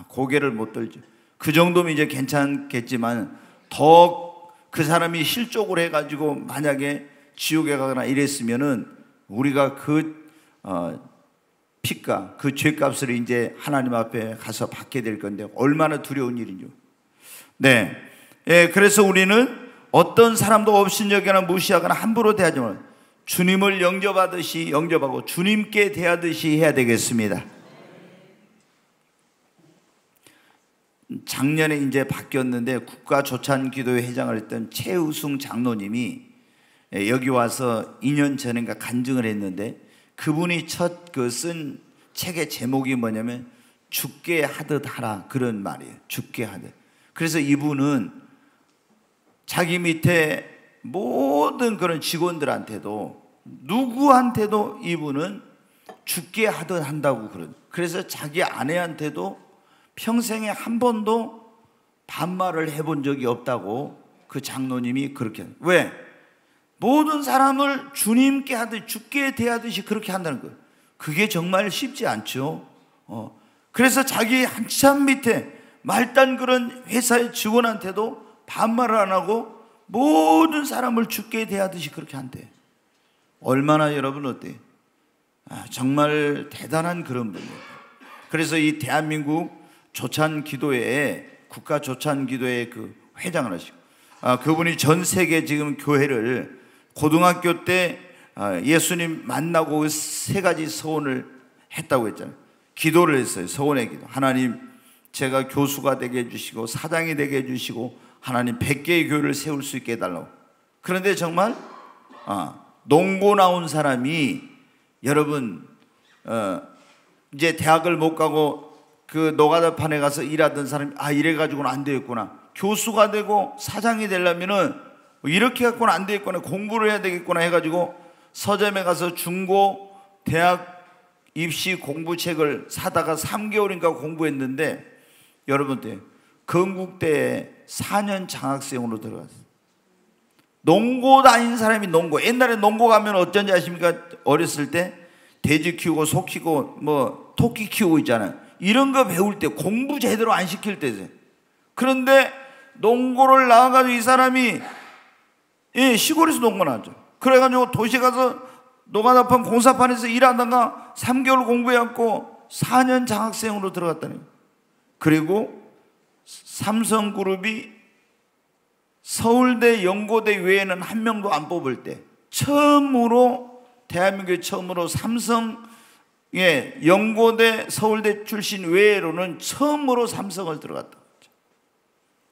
고개를 못 들죠. 그 정도면 이제 괜찮겠지만 더 그 사람이 실족을 해가지고 만약에 지옥에 가거나 이랬으면은 우리가 그 피가 그 죄값을 이제 하나님 앞에 가서 받게 될 건데 얼마나 두려운 일이죠. 네, 그래서 우리는 어떤 사람도 없인 여기나 무시하거나 함부로 대하지 말고 주님을 영접하듯이 영접하고 주님께 대하듯이 해야 되겠습니다. 작년에 이제 바뀌었는데 국가조찬기도회 회장을 했던 최우승 장로님이 여기 와서 2년 전인가 간증을 했는데 그분이 첫 그 쓴 책의 제목이 뭐냐면 죽게 하듯 하라, 그런 말이에요. 죽게 하듯. 그래서 이분은 자기 밑에 모든 그런 직원들한테도 누구한테도 이분은 죽게 하듯 한다고 그런. 그래서 자기 아내한테도 평생에 한 번도 반말을 해본 적이 없다고 그 장로님이 그렇게. 왜? 모든 사람을 주님께 하듯 죽게 대하듯이 그렇게 한다는 거예요. 그게 정말 쉽지 않죠. 그래서 자기 한참 밑에 말단 그런 회사의 직원한테도 반말을 안 하고 모든 사람을 죽게 대하듯이 그렇게 한대. 얼마나 여러분 어때요? 정말 대단한 그런 분이에요. 그래서 이 대한민국 조찬기도회에, 국가 조찬기도회 그 회장을 하시고, 그분이 전 세계 지금 교회를 고등학교 때 예수님 만나고 세 가지 서원을 했다고 했잖아요. 기도를 했어요. 서원의 기도. 하나님, 제가 교수가 되게 해주시고 사장이 되게 해주시고 하나님 100개의 교회를 세울 수 있게 해달라고. 그런데 정말 농고 나온 사람이, 여러분 이제 대학을 못 가고 그 노가다판에 가서 일하던 사람이 이래가지고는 안 되겠구나, 교수가 되고 사장이 되려면은 이렇게 갖고는 안 되겠구나, 공부를 해야 되겠구나 해가지고 서점에 가서 중고 대학 입시 공부책을 사다가 3개월인가 공부했는데, 여러분들 건국대에 4년 장학생으로 들어갔어요. 농고 다닌 사람이 농고. 옛날에 농고 가면 어쩐지 아십니까? 어렸을 때 돼지 키우고 소 키우고 뭐 토끼 키우고 있잖아요. 이런 거 배울 때 공부 제대로 안 시킬 때죠. 그런데 농고를 나와가지고 이 사람이 시골에서 농고 나왔죠. 그래가지고 도시에 가서 노가다판 공사판에서 일하다가 3개월 공부해갖고 4년 장학생으로 들어갔다니. 그리고 삼성그룹이 서울대, 연고대 외에는 한 명도 안 뽑을 때 처음으로, 대한민국에 처음으로 삼성의 연고대, 서울대 출신 외로는 처음으로 삼성을 들어갔다.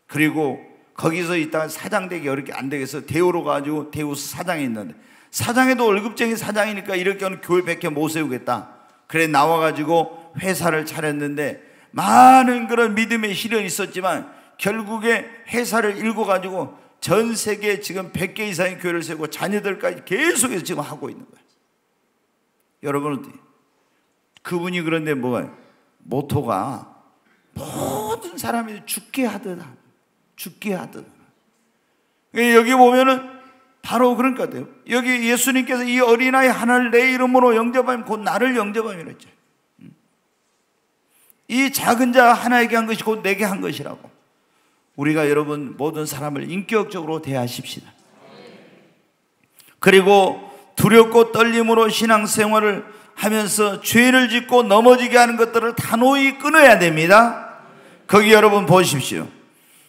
그리고 거기서 있다가 사장 되기 어렵게 안 되겠어. 대우로 가지고 대우 사장이 있는데, 사장에도 월급쟁이 사장이니까 이렇게 하면 교회 100개 못 세우겠다. 그래 나와가지고 회사를 차렸는데 많은 그런 믿음의 시련이 있었지만 결국에 회사를 읽어가지고 전 세계에 지금 100개 이상의 교회를 세우고 자녀들까지 계속해서 지금 하고 있는 거예요. 여러분은 그분이 그런데 뭐가 모토가 모든 사람이 죽게 하듯 죽게 하듯. 여기 보면은 바로 그런 것 같아요. 여기 예수님께서 이 어린아이 하나를 내 이름으로 영접하면 곧 나를 영접함이라 했죠. 이 작은 자 하나에게 한 것이 곧 내게 한 것이라고. 우리가 여러분 모든 사람을 인격적으로 대하십시다. 그리고 두렵고 떨림으로 신앙생활을 하면서 죄를 짓고 넘어지게 하는 것들을 단호히 끊어야 됩니다. 거기 여러분 보십시오.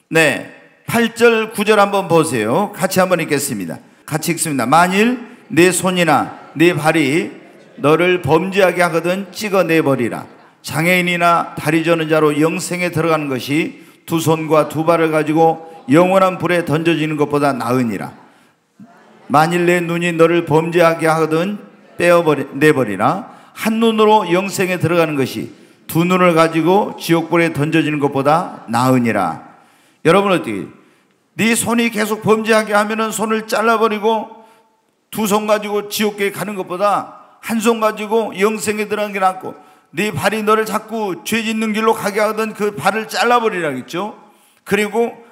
네, 8절 9절 한번 보세요. 같이 한번 읽겠습니다. 같이 읽습니다. 만일 내 손이나 내 발이 너를 범죄하게 하거든 찍어내버리라. 장애인이나 다리 저는 자로 영생에 들어가는 것이 두 손과 두 발을 가지고 영원한 불에 던져지는 것보다 나으니라. 만일 내 눈이 너를 범죄하게 하거든 내버리라. 한 눈으로 영생에 들어가는 것이 두 눈을 가지고 지옥불에 던져지는 것보다 나으니라. 여러분 어떻게, 네 손이 계속 범죄하게 하면은 손을 잘라버리고 두 손 가지고 지옥에 가는 것보다 한 손 가지고 영생에 들어가는 게 낫고, 네 발이 너를 자꾸 죄 짓는 길로 가게 하던 그 발을 잘라버리라겠죠. 그리고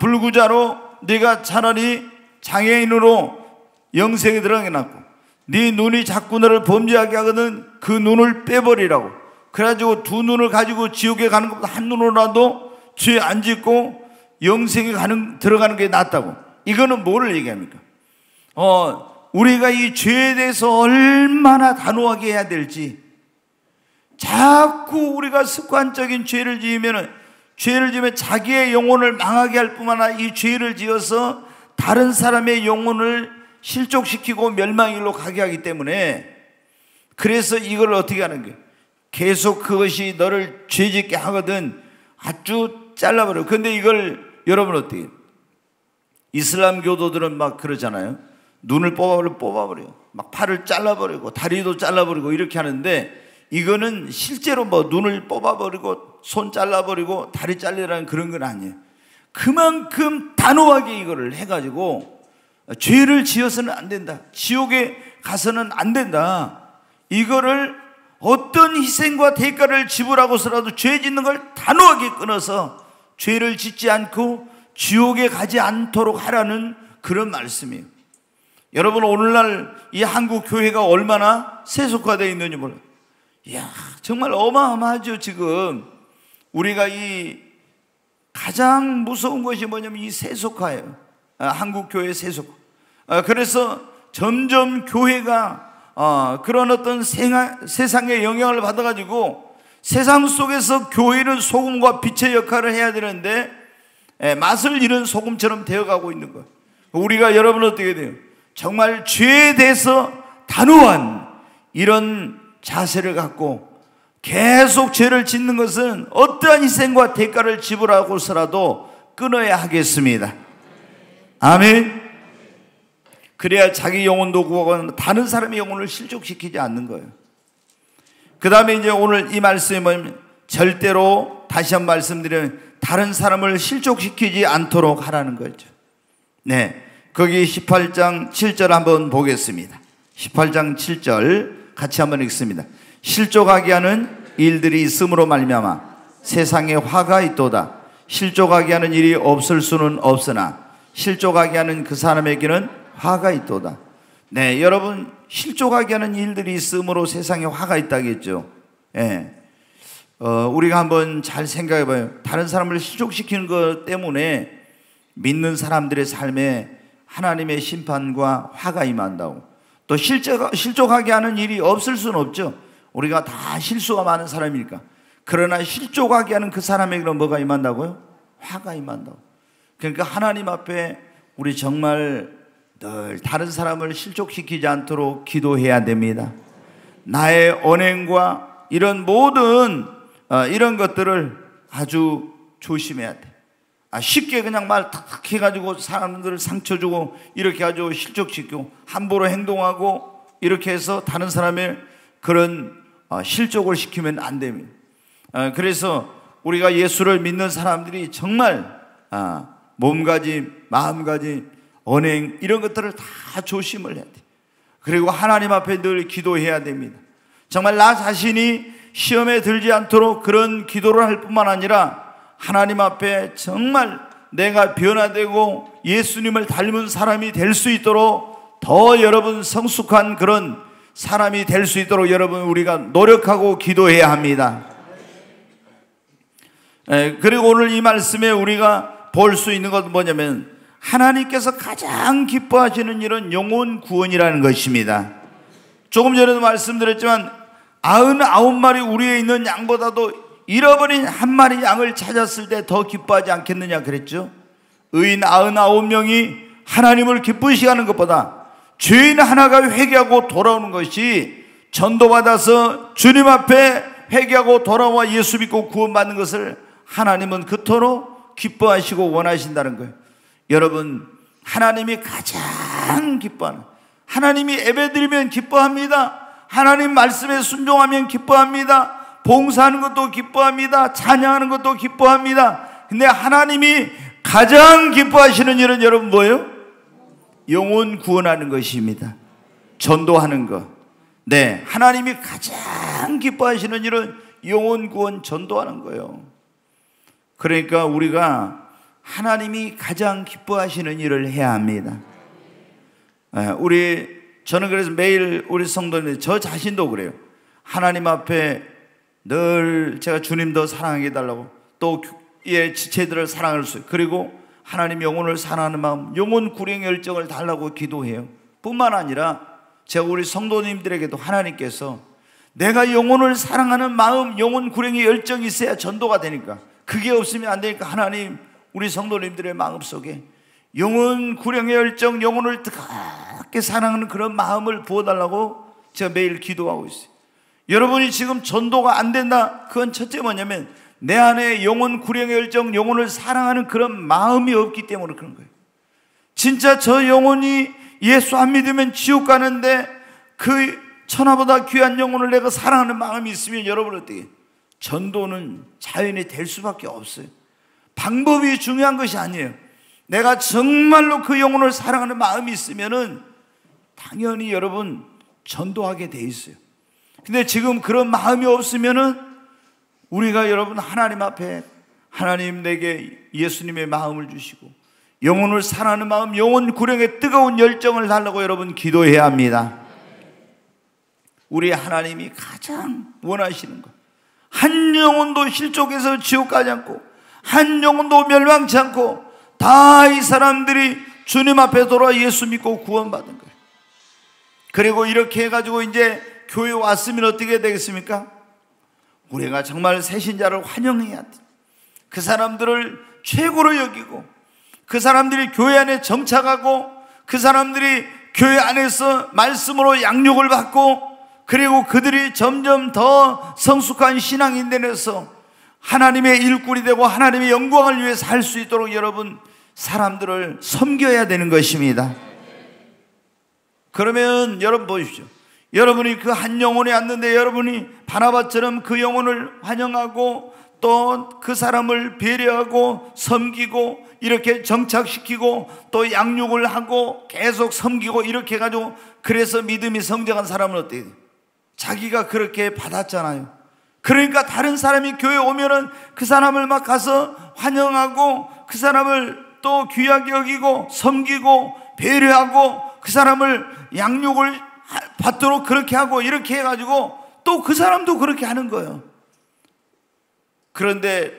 불구자로 네가 차라리 장애인으로 영생에 들어가는 게 낫고, 네 눈이 자꾸 너를 범죄하게 하거든 그 눈을 빼버리라고. 그래가지고 두 눈을 가지고 지옥에 가는 것보다 한 눈으로라도 죄 안 짓고 영생에 들어가는 게 낫다고. 이거는 뭐를 얘기합니까? 우리가 이 죄에 대해서 얼마나 단호하게 해야 될지. 자꾸 우리가 습관적인 죄를 지으면 자기의 영혼을 망하게 할 뿐만 아니라 이 죄를 지어서 다른 사람의 영혼을 실족시키고 멸망의 길로 가게 하기 때문에, 그래서 이걸 어떻게 하는 거예요? 계속 그것이 너를 죄짓게 하거든 아주 잘라버려. 근데 이걸 여러분 어떻게 해요? 이슬람 교도들은 막 그러잖아요. 눈을 뽑아버려. 막 팔을 잘라버리고 다리도 잘라버리고 이렇게 하는데, 이거는 실제로 뭐 눈을 뽑아버리고 손 잘라버리고 다리 잘리라는 그런 건 아니에요. 그만큼 단호하게 이거를 해가지고 죄를 지어서는 안 된다, 지옥에 가서는 안 된다, 이거를 어떤 희생과 대가를 지불하고서라도 죄 짓는 걸 단호하게 끊어서 죄를 짓지 않고 지옥에 가지 않도록 하라는 그런 말씀이에요. 여러분, 오늘날 이 한국 교회가 얼마나 세속화되어 있는지 몰라요. 이야, 정말 어마어마하죠. 지금 우리가 이 가장 무서운 것이 뭐냐면 이 세속화예요. 한국 교회 세속화. 그래서 점점 교회가 그런 어떤 세상의 영향을 받아가지고 세상 속에서 교회는 소금과 빛의 역할을 해야 되는데 맛을 잃은 소금처럼 되어가고 있는 거예요. 우리가, 여러분 어떻게 돼요? 정말 죄에 대해서 단호한 이런 자세를 갖고 계속 죄를 짓는 것은 어떠한 희생과 대가를 지불하고서라도 끊어야 하겠습니다. 아멘. 그래야 자기 영혼도 구하고 다른 사람의 영혼을 실족시키지 않는 거예요. 그 다음에 이제 오늘 이 말씀이 뭐냐면, 절대로, 다시 한 번 말씀드리면, 다른 사람을 실족시키지 않도록 하라는 거죠. 네, 거기 18장 7절 한번 보겠습니다. 18장 7절 같이 한번 읽습니다. 실족하게 하는 일들이 있음으로 말미암아 세상에 화가 있도다. 실족하게 하는 일이 없을 수는 없으나 실족하게 하는 그 사람에게는 화가 있도다. 네, 여러분, 실족하게 하는 일들이 있음으로 세상에 화가 있다겠죠. 예. 우리가 한번 잘 생각해 봐요. 다른 사람을 실족시키는 것 때문에 믿는 사람들의 삶에 하나님의 심판과 화가 임한다고. 또 실족하게 하는 일이 없을 수는 없죠. 우리가 다 실수가 많은 사람이니까. 그러나 실족하게 하는 그 사람에게는 뭐가 임한다고요? 화가 임한다고. 그러니까 하나님 앞에 우리 정말 늘 다른 사람을 실족시키지 않도록 기도해야 됩니다. 나의 언행과 이런 모든 이런 것들을 아주 조심해야 돼. 쉽게 그냥 말 탁 해가지고 사람들을 상처 주고 이렇게 아주 실족시키고 함부로 행동하고 이렇게 해서 다른 사람의 그런 실족을 시키면 안 됩니다. 그래서 우리가 예수를 믿는 사람들이 정말 몸가짐, 마음가짐, 언행 이런 것들을 다 조심을 해야 돼. 그리고 하나님 앞에 늘 기도해야 됩니다. 정말 나 자신이 시험에 들지 않도록 그런 기도를 할 뿐만 아니라 하나님 앞에 정말 내가 변화되고 예수님을 닮은 사람이 될 수 있도록 더 여러분 성숙한 그런 사람이 될 수 있도록 여러분 우리가 노력하고 기도해야 합니다. 그리고 오늘 이 말씀에 우리가 볼 수 있는 것은 뭐냐면 하나님께서 가장 기뻐하시는 일은 영혼 구원이라는 것입니다. 조금 전에도 말씀드렸지만 99마리 우리에 있는 양보다도 잃어버린 한 마리 양을 찾았을 때 더 기뻐하지 않겠느냐 그랬죠. 의인 99명이 하나님을 기쁘시게 하는 것보다 죄인 하나가 회개하고 돌아오는 것이 전도받아서 주님 앞에 회개하고 돌아와 예수 믿고 구원받는 것을 하나님은 그토록 기뻐하시고 원하신다는 거예요. 여러분, 하나님이 가장 기뻐하는, 하나님이 예배드리면 기뻐합니다. 하나님 말씀에 순종하면 기뻐합니다. 봉사하는 것도 기뻐합니다. 찬양하는 것도 기뻐합니다. 근데 하나님이 가장 기뻐하시는 일은 여러분 뭐예요? 영혼 구원하는 것입니다. 전도하는 것. 네, 하나님이 가장 기뻐하시는 일은 영혼 구원 전도하는 거예요. 그러니까 우리가 하나님이 가장 기뻐하시는 일을 해야 합니다. 저는 그래서 매일 우리 성도님들, 저 자신도 그래요. 하나님 앞에 늘 제가 주님 더 사랑하게 해달라고, 또 지체들을 사랑할 수, 그리고 하나님 영혼을 사랑하는 마음, 영혼 구령의 열정을 달라고 기도해요. 뿐만 아니라 제가 우리 성도님들에게도 하나님께서 내가 영혼을 사랑하는 마음, 영혼 구령의 열정이 있어야 전도가 되니까, 그게 없으면 안 되니까 하나님 우리 성도님들의 마음속에 영혼 구령의 열정, 영혼을 뜨겁게 사랑하는 그런 마음을 부어달라고 제가 매일 기도하고 있어요. 여러분이 지금 전도가 안 된다, 그건 첫째 뭐냐면 내 안에 영혼 구령의 열정, 영혼을 사랑하는 그런 마음이 없기 때문에 그런 거예요. 진짜 저 영혼이 예수 안 믿으면 지옥 가는데 그 천하보다 귀한 영혼을 내가 사랑하는 마음이 있으면 여러분 어떻게? 전도는 자연히 될 수밖에 없어요. 방법이 중요한 것이 아니에요. 내가 정말로 그 영혼을 사랑하는 마음이 있으면은 당연히 여러분 전도하게 돼 있어요. 근데 지금 그런 마음이 없으면은 우리가 여러분 하나님 앞에 하나님 내게 예수님의 마음을 주시고 영혼을 사랑하는 마음, 영혼 구령의 뜨거운 열정을 달라고 여러분 기도해야 합니다. 우리 하나님이 가장 원하시는 것, 한 영혼도 실족해서 지옥 가지 않고 한 영혼도 멸망치 않고 다 이 사람들이 주님 앞에 돌아 예수 믿고 구원받은 거예요. 그리고 이렇게 해가지고 이제 교회 왔으면 어떻게 되겠습니까? 우리가 정말 새신자를 환영해야 돼. 그 사람들을 최고로 여기고 그 사람들이 교회 안에 정착하고 그 사람들이 교회 안에서 말씀으로 양육을 받고 그리고 그들이 점점 더 성숙한 신앙인들이 되어서 하나님의 일꾼이 되고 하나님의 영광을 위해 살 수 있도록 여러분 사람들을 섬겨야 되는 것입니다. 그러면 여러분 보십시오. 여러분이 그 한 영혼이 왔는데 여러분이 바나바처럼 그 영혼을 환영하고 또 그 사람을 배려하고 섬기고 이렇게 정착시키고 또 양육을 하고 계속 섬기고 이렇게 해가지고 그래서 믿음이 성장한 사람은 어때요? 자기가 그렇게 받았잖아요. 그러니까 다른 사람이 교회에 오면은 그 사람을 막 가서 환영하고 그 사람을 또 귀하게 여기고 섬기고 배려하고 그 사람을 양육을 받도록 그렇게 하고 이렇게 해가지고 또 그 사람도 그렇게 하는 거예요. 그런데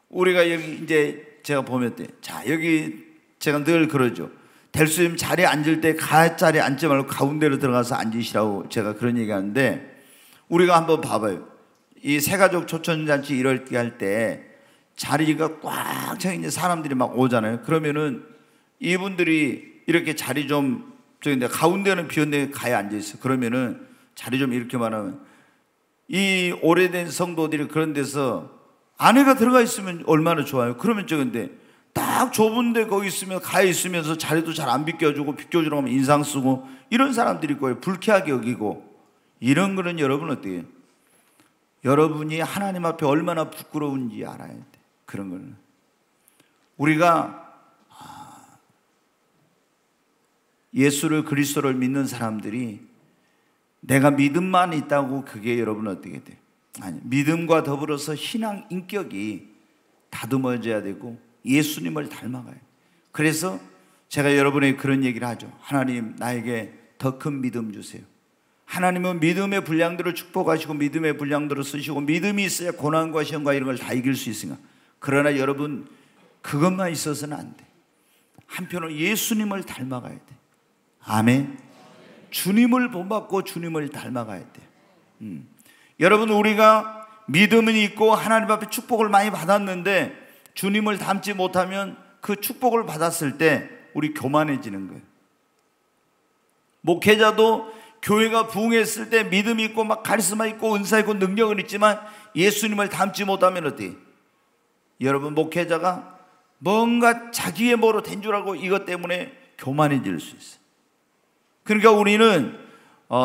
우리가 여기 이제 제가 보면 자 여기 제가 늘 그러죠. 될 수 있으면 자리에 앉을 때 가짜리에 앉지 말고 가운데로 들어가서 앉으시라고 제가 그런 얘기 하는데 우리가 한번 봐봐요. 이 새가족 초천잔치 이럴 때 할 때 자리가 꽉 차 있는 사람들이 막 오잖아요. 그러면은 이분들이 이렇게 자리 좀 저기 가운데는 비었는데 가에 앉아 있어. 그러면은 자리 좀 이렇게 말하면 이 오래된 성도들이 그런 데서 안에가 들어가 있으면 얼마나 좋아요. 그러면 저건데 딱 좁은데 거기 있으면 가에 있으면서 자리도 잘 안 비껴주고 비껴주라고 하면 인상 쓰고 이런 사람들이 있고요. 불쾌하게 여기고 이런 거는 여러분 어때요? 여러분이 하나님 앞에 얼마나 부끄러운지 알아야 돼. 그런 거는 우리가 예수를 그리스도를 믿는 사람들이 내가 믿음만 있다고 그게 여러분 어떻게 돼요? 아니, 믿음과 더불어서 신앙 인격이 다듬어져야 되고 예수님을 닮아가요. 그래서 제가 여러분에게 그런 얘기를 하죠. 하나님 나에게 더 큰 믿음 주세요. 하나님은 믿음의 분량대로 축복하시고 믿음의 분량대로 쓰시고 믿음이 있어야 고난과 시험과 이런 걸 다 이길 수 있으니까. 그러나 여러분 그것만 있어서는 안 돼. 한편으로 예수님을 닮아가야 돼. 아멘. 주님을 본받고 주님을 닮아가야 돼. 여러분 우리가 믿음은 있고 하나님 앞에 축복을 많이 받았는데 주님을 닮지 못하면 그 축복을 받았을 때 우리 교만해지는 거예요. 목회자도 교회가 부흥했을 때 믿음이 있고 막 카리스마 있고 은사 있고 능력은 있지만 예수님을 닮지 못하면 어때요? 여러분 목회자가 뭔가 자기의 뭐로 된 줄 알고 이것 때문에 교만해질 수 있어요. 그러니까 우리는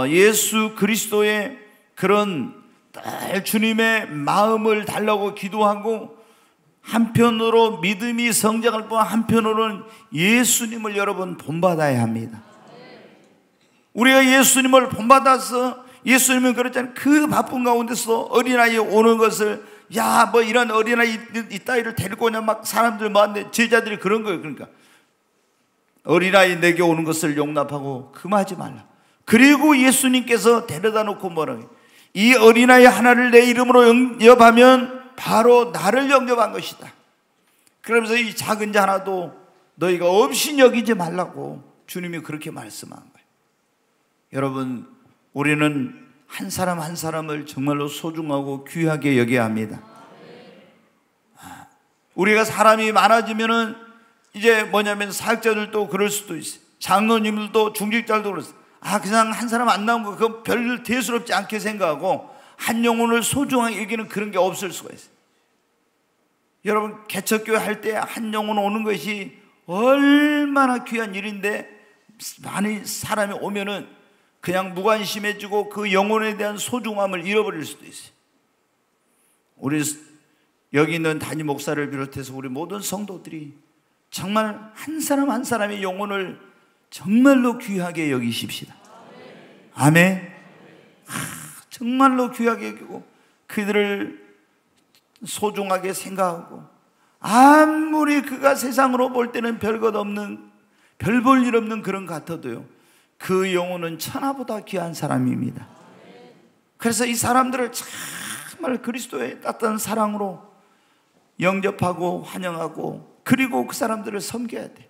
예수 그리스도의 그런 주님의 마음을 달라고 기도하고 한편으로 믿음이 성장할 뿐 한편으로는 예수님을 여러분 본받아야 합니다. 우리가 예수님을 본받아서 예수님은 그렇잖아요. 그 바쁜 가운데서 어린아이 오는 것을 야 뭐 이런 어린아이 이따위를 데리고 오냐 막 사람들 많은데 제자들이 그런 거예요. 그러니까 어린아이 내게 오는 것을 용납하고 금하지 말라. 그리고 예수님께서 데려다 놓고 뭐라고 이 어린아이 하나를 내 이름으로 영접하면 바로 나를 영접한 것이다. 그러면서 이 작은 자 하나도 너희가 없이 여기지 말라고 주님이 그렇게 말씀한 거예요. 여러분 우리는 한 사람 한 사람을 정말로 소중하고 귀하게 여겨야 합니다. 우리가 사람이 많아지면은 이제 뭐냐면 사역자들도 그럴 수도 있어요. 장로님들도 중직자들도 그랬어요. 그냥 한 사람 안 나온 거 그건 별 대수롭지 않게 생각하고 한 영혼을 소중하게 여기는 그런 게 없을 수가 있어요. 여러분 개척교회 할 때 한 영혼 오는 것이 얼마나 귀한 일인데 많은 사람이 오면은 그냥 무관심해지고 그 영혼에 대한 소중함을 잃어버릴 수도 있어요. 우리 여기 있는 담임 목사를 비롯해서 우리 모든 성도들이 정말 한 사람 한 사람의 영혼을 정말로 귀하게 여기십시다. 아멘. 정말로 귀하게 여기고 그들을 소중하게 생각하고, 아무리 그가 세상으로 볼 때는 별것 없는, 별 볼 일 없는 그런 같아도요, 그 영혼은 천하보다 귀한 사람입니다. 그래서 이 사람들을 정말 그리스도의 따뜻한 사랑으로 영접하고 환영하고, 그리고 그 사람들을 섬겨야 돼.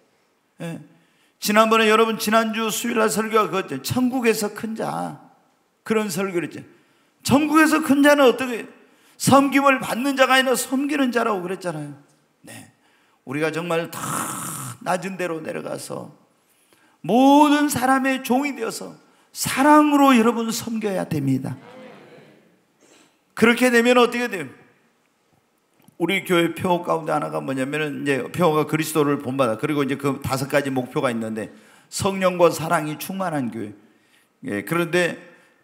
예. 지난번에 여러분 지난주 수요일날 설교가 그거죠. 천국에서 큰 자, 그런 설교를 했죠. 천국에서 큰 자는 어떻게 섬김을 받는 자가 아니라 섬기는 자라고 그랬잖아요. 네. 우리가 정말 다 낮은 데로 내려가서 모든 사람의 종이 되어서 사랑으로 여러분 섬겨야 됩니다. 그렇게 되면 어떻게 돼요? 우리 교회 표어 가운데 하나가 뭐냐면은, 이제 표어가 그리스도를 본받아. 그리고 이제 그 5가지 목표가 있는데, 성령과 사랑이 충만한 교회. 예, 그런데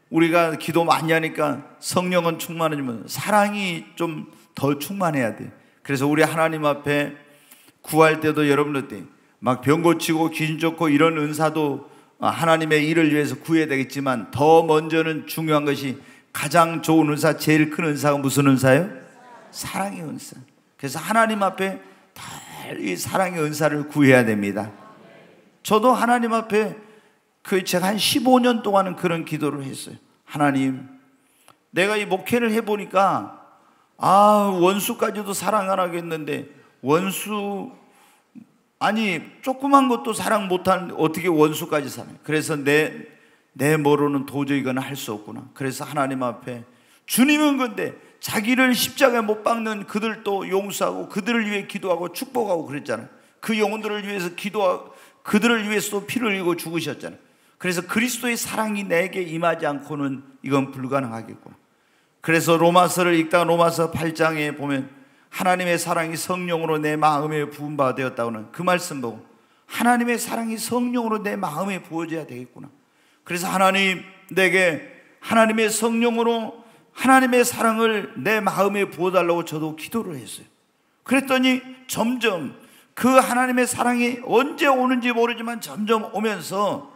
우리가 기도 많이 하니까 성령은 충만하지만 사랑이 좀 더 충만해야 돼. 그래서 우리 하나님 앞에 구할 때도 여러분들 때 막 병 고치고 귀신 쫓고 이런 은사도 하나님의 일을 위해서 구해야 되겠지만, 더 먼저는 중요한 것이, 가장 좋은 은사, 제일 큰 은사가 무슨 은사예요? 사랑의 은사. 그래서 하나님 앞에 이 사랑의 은사를 구해야 됩니다. 저도 하나님 앞에 제가 한 15년 동안은 그런 기도를 했어요. 하나님, 내가 이 목회를 해보니까 원수까지도 사랑 안 하겠는데, 원수, 아니 조그만 것도 사랑 못하는데 어떻게 원수까지 사랑해? 그래서 내 뭐로는 도저히 이건 할 수 없구나. 그래서 하나님 앞에, 주님은 근데 자기를 십자가에 못 박는 그들도 용서하고 그들을 위해 기도하고 축복하고 그랬잖아요. 그 영혼들을 위해서 기도하고 그들을 위해서도 피를 흘리고 죽으셨잖아요. 그래서 그리스도의 사랑이 내게 임하지 않고는 이건 불가능하겠구나. 그래서 로마서를 읽다가 로마서 8장에 보면 하나님의 사랑이 성령으로 내 마음에 부음바 되었다고는 그 말씀 보고, 하나님의 사랑이 성령으로 내 마음에 부어져야 되겠구나. 그래서 하나님, 내게 하나님의 성령으로 하나님의 사랑을 내 마음에 부어달라고 저도 기도를 했어요. 그랬더니 점점 그 하나님의 사랑이 언제 오는지 모르지만 점점 오면서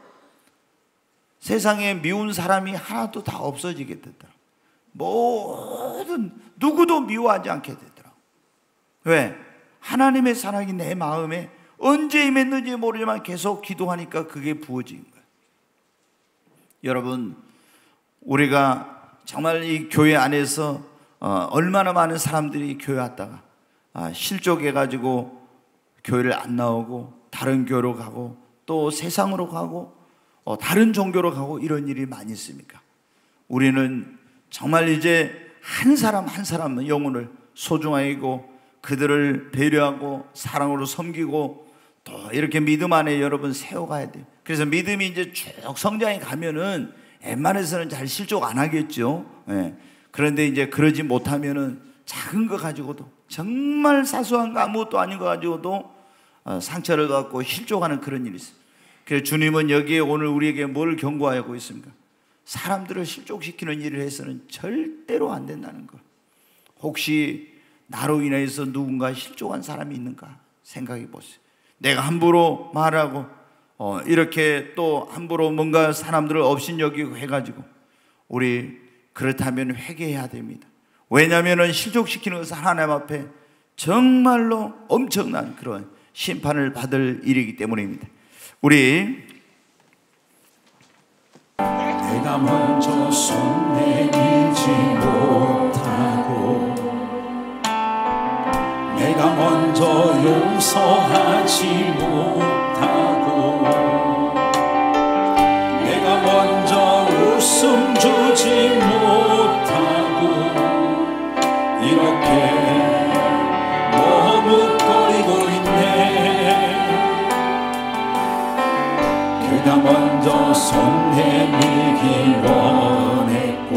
세상에 미운 사람이 하나도 다 없어지게 되더라. 모든 누구도 미워하지 않게 되더라. 왜? 하나님의 사랑이 내 마음에 언제 임했는지 모르지만 계속 기도하니까 그게 부어진 거예요. 여러분, 우리가 정말 이 교회 안에서 얼마나 많은 사람들이 교회 왔다가 실족해가지고 교회를 안 나오고 다른 교회로 가고 또 세상으로 가고 다른 종교로 가고 이런 일이 많이 있습니까? 우리는 정말 이제 한 사람 한 사람 영혼을 소중하게 여기고 그들을 배려하고 사랑으로 섬기고 또 이렇게 믿음 안에 여러분 세워가야 돼요. 그래서 믿음이 이제 쭉 성장해 가면은 웬만해서는 잘 실족 안 하겠죠. 예. 그런데 이제 그러지 못하면은 작은 거 가지고도, 정말 사소한 거 아무것도 아닌 거 가지고도 상처를 갖고 실족하는 그런 일이 있어요. 그래서 주님은 여기에 오늘 우리에게 뭘 경고하고 있습니까? 사람들을 실족시키는 일을 해서는 절대로 안 된다는 거. 혹시 나로 인해서 누군가 실족한 사람이 있는가 생각해 보세요. 내가 함부로 말하고 이렇게 또 함부로 뭔가 사람들을 업신여기고 해가지고, 우리 그렇다면 회개해야 됩니다. 왜냐하면 실족시키는 것은 하나님 앞에 정말로 엄청난 그런 심판을 받을 일이기 때문입니다. 우리 내가 먼저 손 내밀지 못하고 내가 먼저 용서하지 못하고 내가 먼저 웃음 주지 못하고 이렇게 머뭇거리고 있네. 그가 먼저 손 내밀기 원했고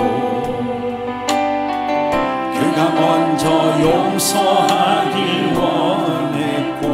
그가 먼저 용서하길 원했고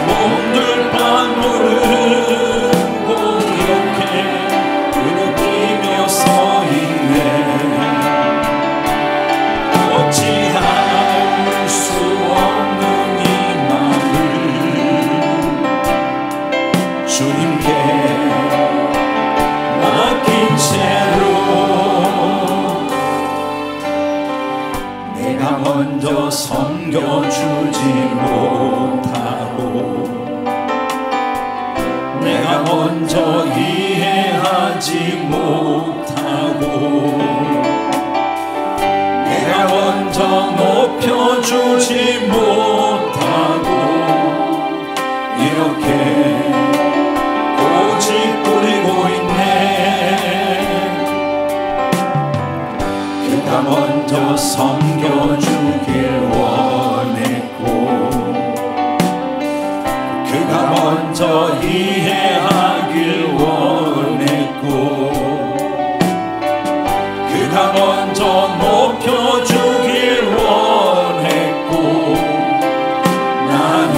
몸둘 바 모르고 이렇게 느끼며 서 있네. 어찌할 수 없는 이 마음을 주님께 맡긴 채로 내가 먼저 섬겨주지 못하고 내가 먼저 이해하지 못하고 내가 먼저 높여주지 못하고 이렇게 고집부리고 있네. 그가 먼저 섬겨주길 원했고 그가 먼저 이해하길 원했고 그가 먼저 높여주길 원했고 나는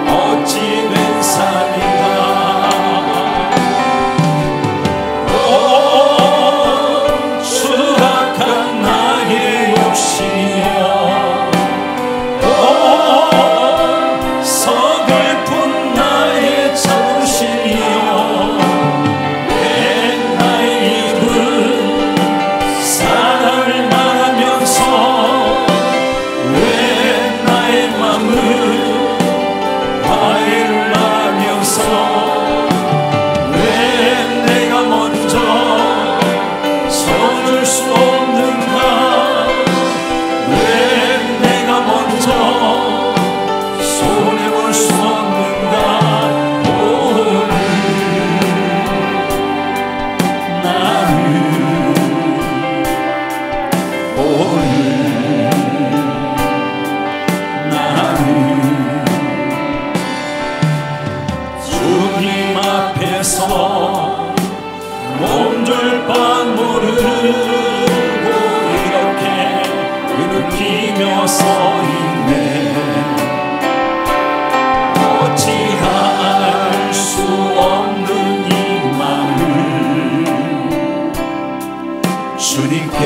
어찌 된 삶인가. 추락한 나의 욕심이여 서글픈 나의 자부심이여 왜 나의 입은 사랑을 말하면서 왜 나의 맘은 화해를 하면서 왜 내가 먼저 서줄 수 없는가. 왜 내가 먼저 손해볼 수 없는가. 오늘 나는 오늘 나는 주님 앞에서 몸둘 바 모르고 이렇게 느끼며 서 있네. 어찌할 수 없는 이 마음을 주님께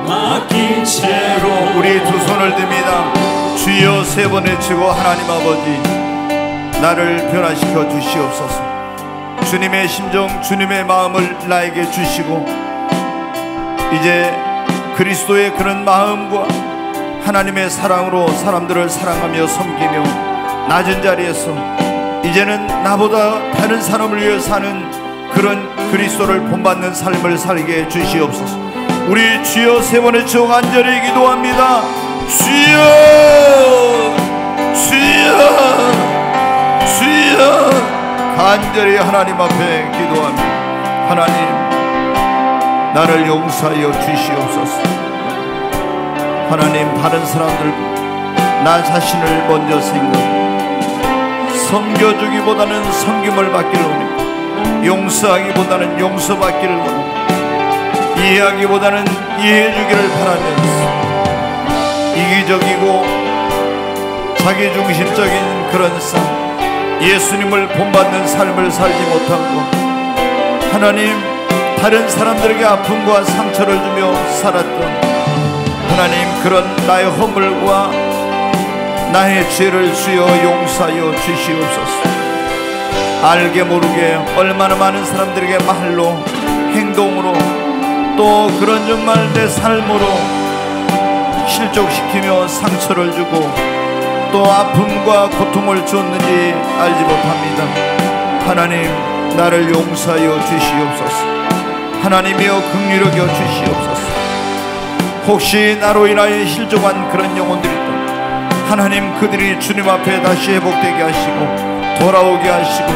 맡긴 채로 우리 두 손을 듭니다. 주여 세 번 외치고 하나님 아버지 나를 변화시켜 주시옵소서. 주님의 심정 주님의 마음을 나에게 주시고 이제 그리스도의 그런 마음과 하나님의 사랑으로 사람들을 사랑하며 섬기며 낮은 자리에서 이제는 나보다 다른 사람을 위해 사는 그런 그리스도를 본받는 삶을 살게 주시옵소서. 우리 주여 세 번의 주 간절히 기도합니다. 주여 주여 주여 간절히 하나님 앞에 기도합니다. 하나님 나를 용서하여 주시옵소서. 하나님 다른 사람들 나 자신을 먼저 섬겨주기보다는 섬김을 받기를 원합니다. 용서하기보다는 용서받기를 원합니다. 이해하기보다는 이해해주기를 바라면서 이기적이고 자기중심적인 그런 삶 예수님을 본받는 삶을 살지 못하고 하나님 다른 사람들에게 아픔과 상처를 주며 살았던 하나님 그런 나의 허물과 나의 죄를 주여 용서하여 주시옵소서. 알게 모르게 얼마나 많은 사람들에게 말로 행동으로 또 그런 정말 내 삶으로 실족시키며 상처를 주고 또 아픔과 고통을 주었는지 알지 못합니다. 하나님 나를 용서하여 주시옵소서. 하나님이여 긍휼히 여겨 주시옵소서. 혹시 나로 인하여 실족한 그런 영혼들이 있다. 하나님 그들이 주님 앞에 다시 회복되게 하시고 돌아오게 하시고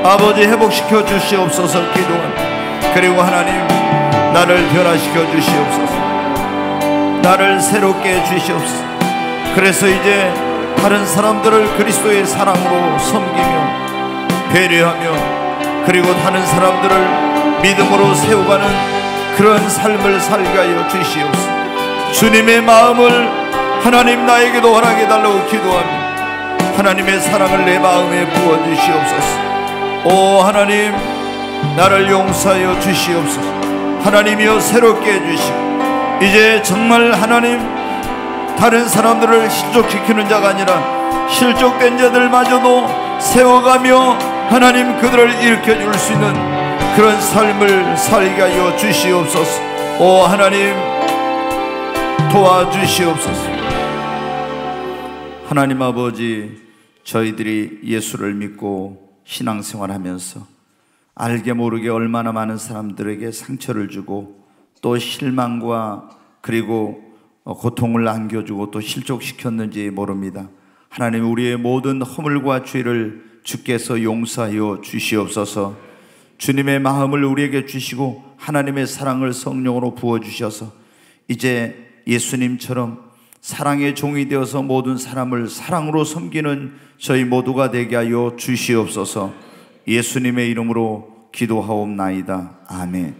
아버지 회복시켜 주시옵소서 기도합니다. 그리고 하나님 나를 변화시켜 주시옵소서. 나를 새롭게 해주시옵소서. 그래서 이제 다른 사람들을 그리스도의 사랑으로 섬기며 배려하며 그리고 다른 사람들을 믿음으로 세워가는 그런 삶을 살게 하여 주시옵소서. 주님의 마음을 하나님 나에게도 허락해 달라고 기도합니다. 하나님의 사랑을 내 마음에 부어주시옵소서. 오 하나님, 나를 용서하여 주시옵소서. 하나님이여 새롭게 해주시고, 이제 정말 하나님 다른 사람들을 실족시키는 자가 아니라 실족된 자들마저도 세워가며 하나님 그들을 일으켜줄 수 있는 그런 삶을 살게 하여 주시옵소서. 오 하나님 도와주시옵소서. 하나님 아버지, 저희들이 예수를 믿고 신앙생활하면서 알게 모르게 얼마나 많은 사람들에게 상처를 주고 또 실망과 그리고 고통을 안겨주고 또 실족시켰는지 모릅니다. 하나님, 우리의 모든 허물과 죄를 주께서 용서하여 주시옵소서. 주님의 마음을 우리에게 주시고 하나님의 사랑을 성령으로 부어주셔서 이제 예수님처럼 사랑의 종이 되어서 모든 사람을 사랑으로 섬기는 저희 모두가 되게 하여 주시옵소서. 예수님의 이름으로 기도하옵나이다. 아멘.